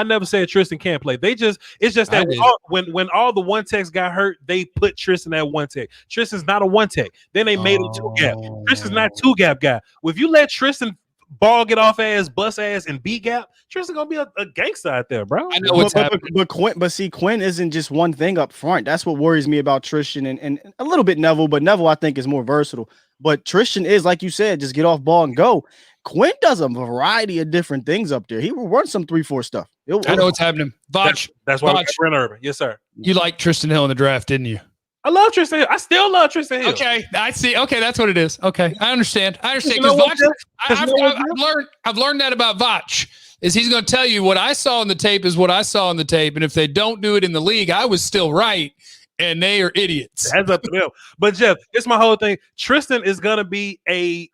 never said Tristan can't play. It's just that when all the One Techs got hurt, they put Tristan at One Tech. Tristan's not a One Tech. Then they made him 2 gap. Tristan's not 2 gap guy. Well, if you let Tristan ball get off ass, bust ass, and B gap, Tristan gonna be a gangster out there, bro. I know what's happening. But Quinn isn't just one thing up front. That's what worries me about Tristan and a little bit Neville, but Neville I think is more versatile. But Tristan is, like you said, just get off ball and go. Quinn does a variety of different things up there. He will run some 3-4 stuff. I know what's happening. Voch, that's why we got Brent Urban. Yes, sir. You liked Tristan Hill in the draft, didn't you? I love Tristan Hill. I still love Tristan Hill. Okay, I see. Okay, that's what it is. Okay, I understand. Because I've learned that about Voch. Is he's going to tell you what I saw in the tape is what I saw in the tape, and if they don't do it in the league, I was still right, and they are idiots. That's up to them. But Jeff, it's my whole thing. Tristan is going to be a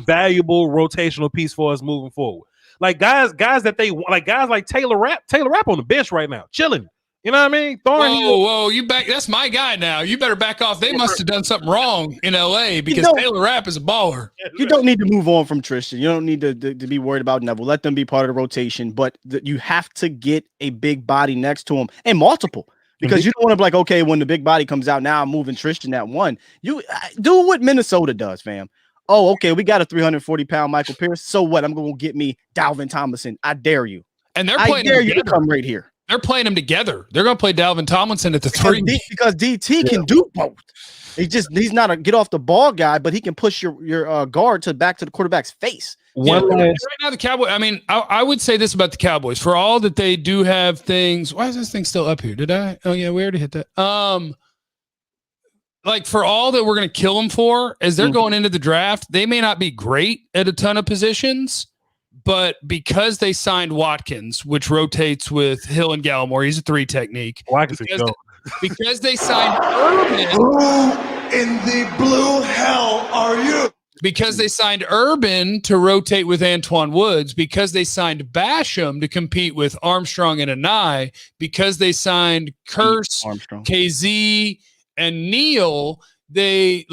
valuable rotational piece for us moving forward. Like guys that they like, guys like Taylor Rapp on the bench right now, chilling. You know what I mean? Whoa, you back? That's my guy now. You better back off. They must have done something wrong in LA because Taylor Rapp is a baller. You don't need to move on from Tristan. You don't need to be worried about Neville. Let them be part of the rotation, but you have to get a big body next to him and multiple. Because you don't want to be like, okay, when the big body comes out, now I'm moving Tristan at 1. You do what Minnesota does, fam. Oh, okay, we got a 340-pound Michael Pierce. So what? I'm going to get me Dalvin Tomlinson. I dare you. And they're playing. I dare you to come right here. They're playing them together. They're going to play Dalvin Tomlinson at the 3 because DT can do both. He's not a get off the ball guy, but he can push your guard back to the quarterback's face. Right now, the Cowboys. I mean, I would say this about the Cowboys: for all that they do have things. Why is this thing still up here? Did I? Oh yeah, we already hit that. Like for all that we're going to kill them for, as they're going into the draft, they may not be great at a ton of positions, but because they signed Watkins, which rotates with Hill and Gallimore, he's a 3 technique. Because they signed Urban. Who in the blue hell are you? Because they signed Urban to rotate with Antoine Woods, because they signed Basham to compete with Armstrong and Anai, because they signed Curse, KZ, and Neal, they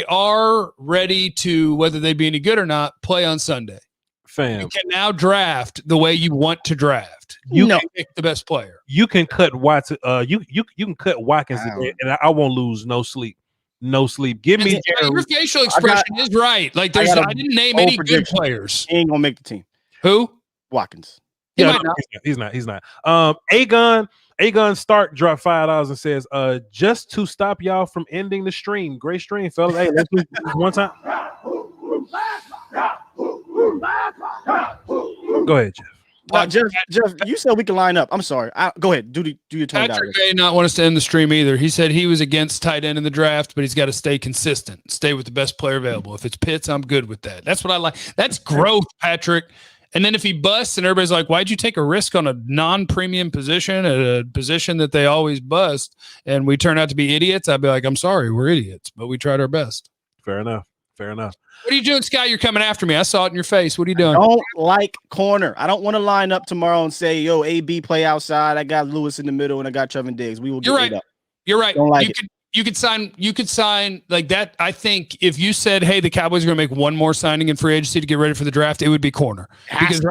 are ready to, whether they be any good or not, play on Sunday. Fam. You can now draft the way you want to draft. You can pick the best player. You can cut Watson. You can cut Watkins today, and I won't lose no sleep. No sleep. Give me your facial expression is right. Like I didn't name any good players. He ain't gonna make the team. Who? Watkins. He's not. Agon Stark dropped $5 and says, just to stop y'all from ending the stream. Great stream, fellas. Hey, let's do this one time. Go ahead, Jeff. Jeff, you said we can line up. I'm sorry. Go ahead. Do your $20. Patrick may not want us to end the stream either. He said he was against tight end in the draft, but he's got to stay consistent. Stay with the best player available. If it's Pitts, I'm good with that. That's what I like. That's growth, Patrick. And then if he busts and everybody's like, why'd you take a risk on a non-premium position at a position that they always bust, and we turn out to be idiots, I'd be like, I'm sorry, we're idiots, but we tried our best. Fair enough. What are you doing, Sky? You're coming after me. I saw it in your face. What are you doing? I don't like corner. I don't want to line up tomorrow and say, yo, AB play outside. I got Lewis in the middle and I got Trevin Diggs. We will get it up. You're right. Don't like you could sign like that. I think if you said, hey, the Cowboys are going to make one more signing in free agency to get ready for the draft, it would be corner. Because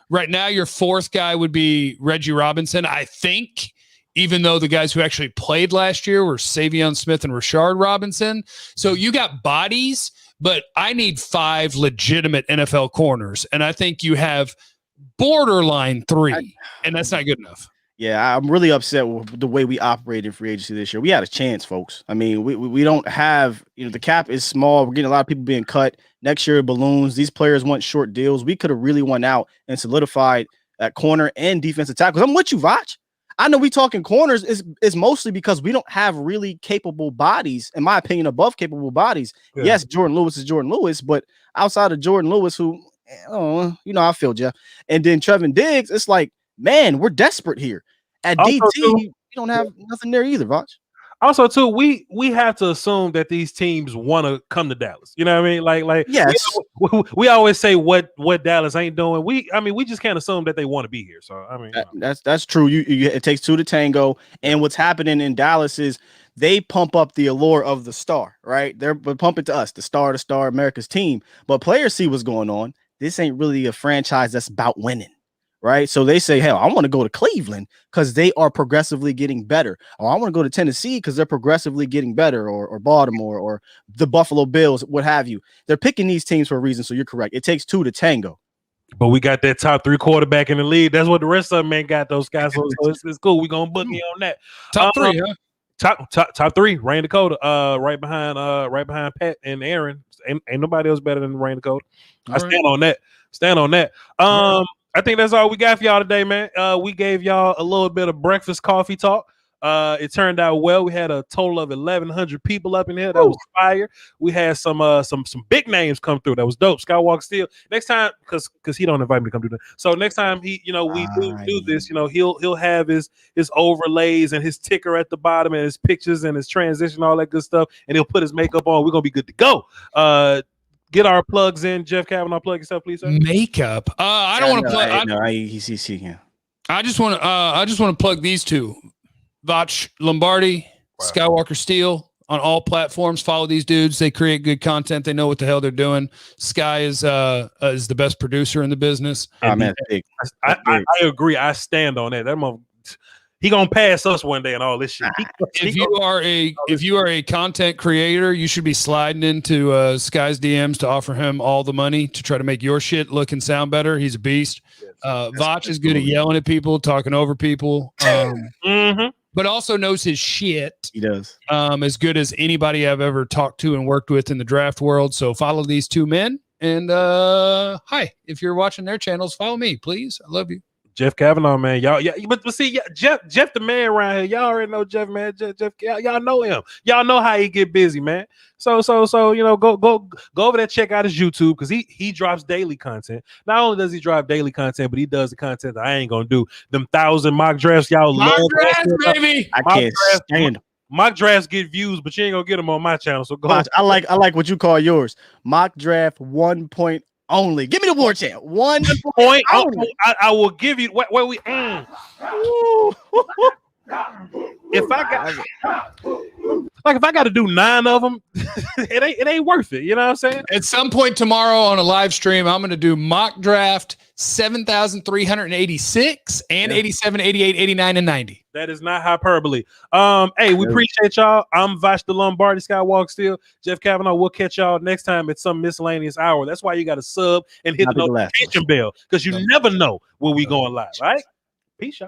right now your fourth guy would be Reggie Robinson. I think, even though the guys who actually played last year were Savion Smith and Rashard Robinson. So you got bodies, but I need 5 legitimate NFL corners. And I think you have borderline 3, and that's not good enough. Yeah, I'm really upset with the way we operated in free agency this year. We had a chance, folks. I mean, we don't have, the cap is small. We're getting a lot of people being cut. Next year, balloons. These players want short deals. We could have really won out and solidified at corner and defensive tackles. I'm with you, Voch. I know we talking corners is mostly because we don't have really capable bodies, in my opinion, above capable bodies. Yeah. Yes, Jordan Lewis is Jordan Lewis, but outside of Jordan Lewis, who, I feel, Jeff. And then Trevin Diggs, it's like, man, we're desperate here. At also, DT, we don't have nothing there either, Voch. Also, too, we have to assume that these teams want to come to Dallas. You know what I mean? Like, yes. We always say what Dallas ain't doing. We just can't assume that they want to be here. So I mean, that's true. It takes 2 to tango. And what's happening in Dallas is they pump up the allure of the star, right? They're pumping to us, the star, America's team. But players see what's going on. This ain't really a franchise that's about winning. Right. So they say, hell, I want to go to Cleveland because they are progressively getting better. Or I want to go to Tennessee because they're progressively getting better, or Baltimore or the Buffalo Bills, what have you. They're picking these teams for a reason. So you're correct. It takes 2 to tango. But we got that top 3 quarterback in the league. That's what the rest of them ain't got, those guys. So it's cool. We're going to book me on that. Top 3, huh? Top 3, Rain Dakota, right behind Pat and Aaron. Ain't nobody else better than Rain Dakota. I stand on that. I think that's all we got for y'all today, man. We gave y'all a little bit of breakfast coffee talk. It turned out well. We had a total of 1,100 people up in here. That was fire. We had some big names come through. That was dope. Skywalker Steele. Next time, because he don't invite me to come do that. So next time we do this, he'll have his overlays and his ticker at the bottom and his pictures and his transition, all that good stuff, and he'll put his makeup on. We're gonna be good to go. Get our plugs in. Jeff Kavanaugh, plug yourself, please, sir. Makeup. I don't want to plug. I just want to plug these 2. Voch Lombardi, Skywalker Steele on all platforms. Follow these dudes. They create good content. They know what the hell they're doing. Sky is the best producer in the business. I agree. I stand on that. That mother, he gonna pass us one day and all this shit. If you are a content creator, you should be sliding into Sky's DMs to offer him all the money to try to make your shit look and sound better. He's a beast. Voch is good at yelling at people, talking over people, but also knows his shit. He does. As good as anybody I've ever talked to and worked with in the draft world. So follow these two men. And hi, if you're watching their channels, follow me, please. I love you. Jeff Kavanaugh, man, y'all, yeah, but see, Jeff, the man around here, y'all already know Jeff, man. Jeff, y'all know him. Y'all know how he get busy, man. So, you know, go over there, check out his YouTube because he drops daily content. Not only does he drop daily content, but he does the content that I ain't gonna do. Them 1,000 mock drafts, y'all Mock love drafts, baby. I can't stand them. Mock drafts get views, but you ain't gonna get them on my channel. So go. I like what you call yours. Mock draft 1 point only. Give me the war chant. 1 point only. I will give you where we. If I got to do 9 of them, it ain't worth it. You know what I'm saying? At some point tomorrow on a live stream, I'm going to do mock draft 7,386 and 87, 88, 89, and 90. That is not hyperbole. Hey, we appreciate y'all. I'm Voch the Lombardi, Skywalker Steele, Jeff Kavanaugh. We'll catch y'all next time at some miscellaneous hour. That's why you got to sub and hit the notification bell because you never know when we going live. All right? Peace, y'all.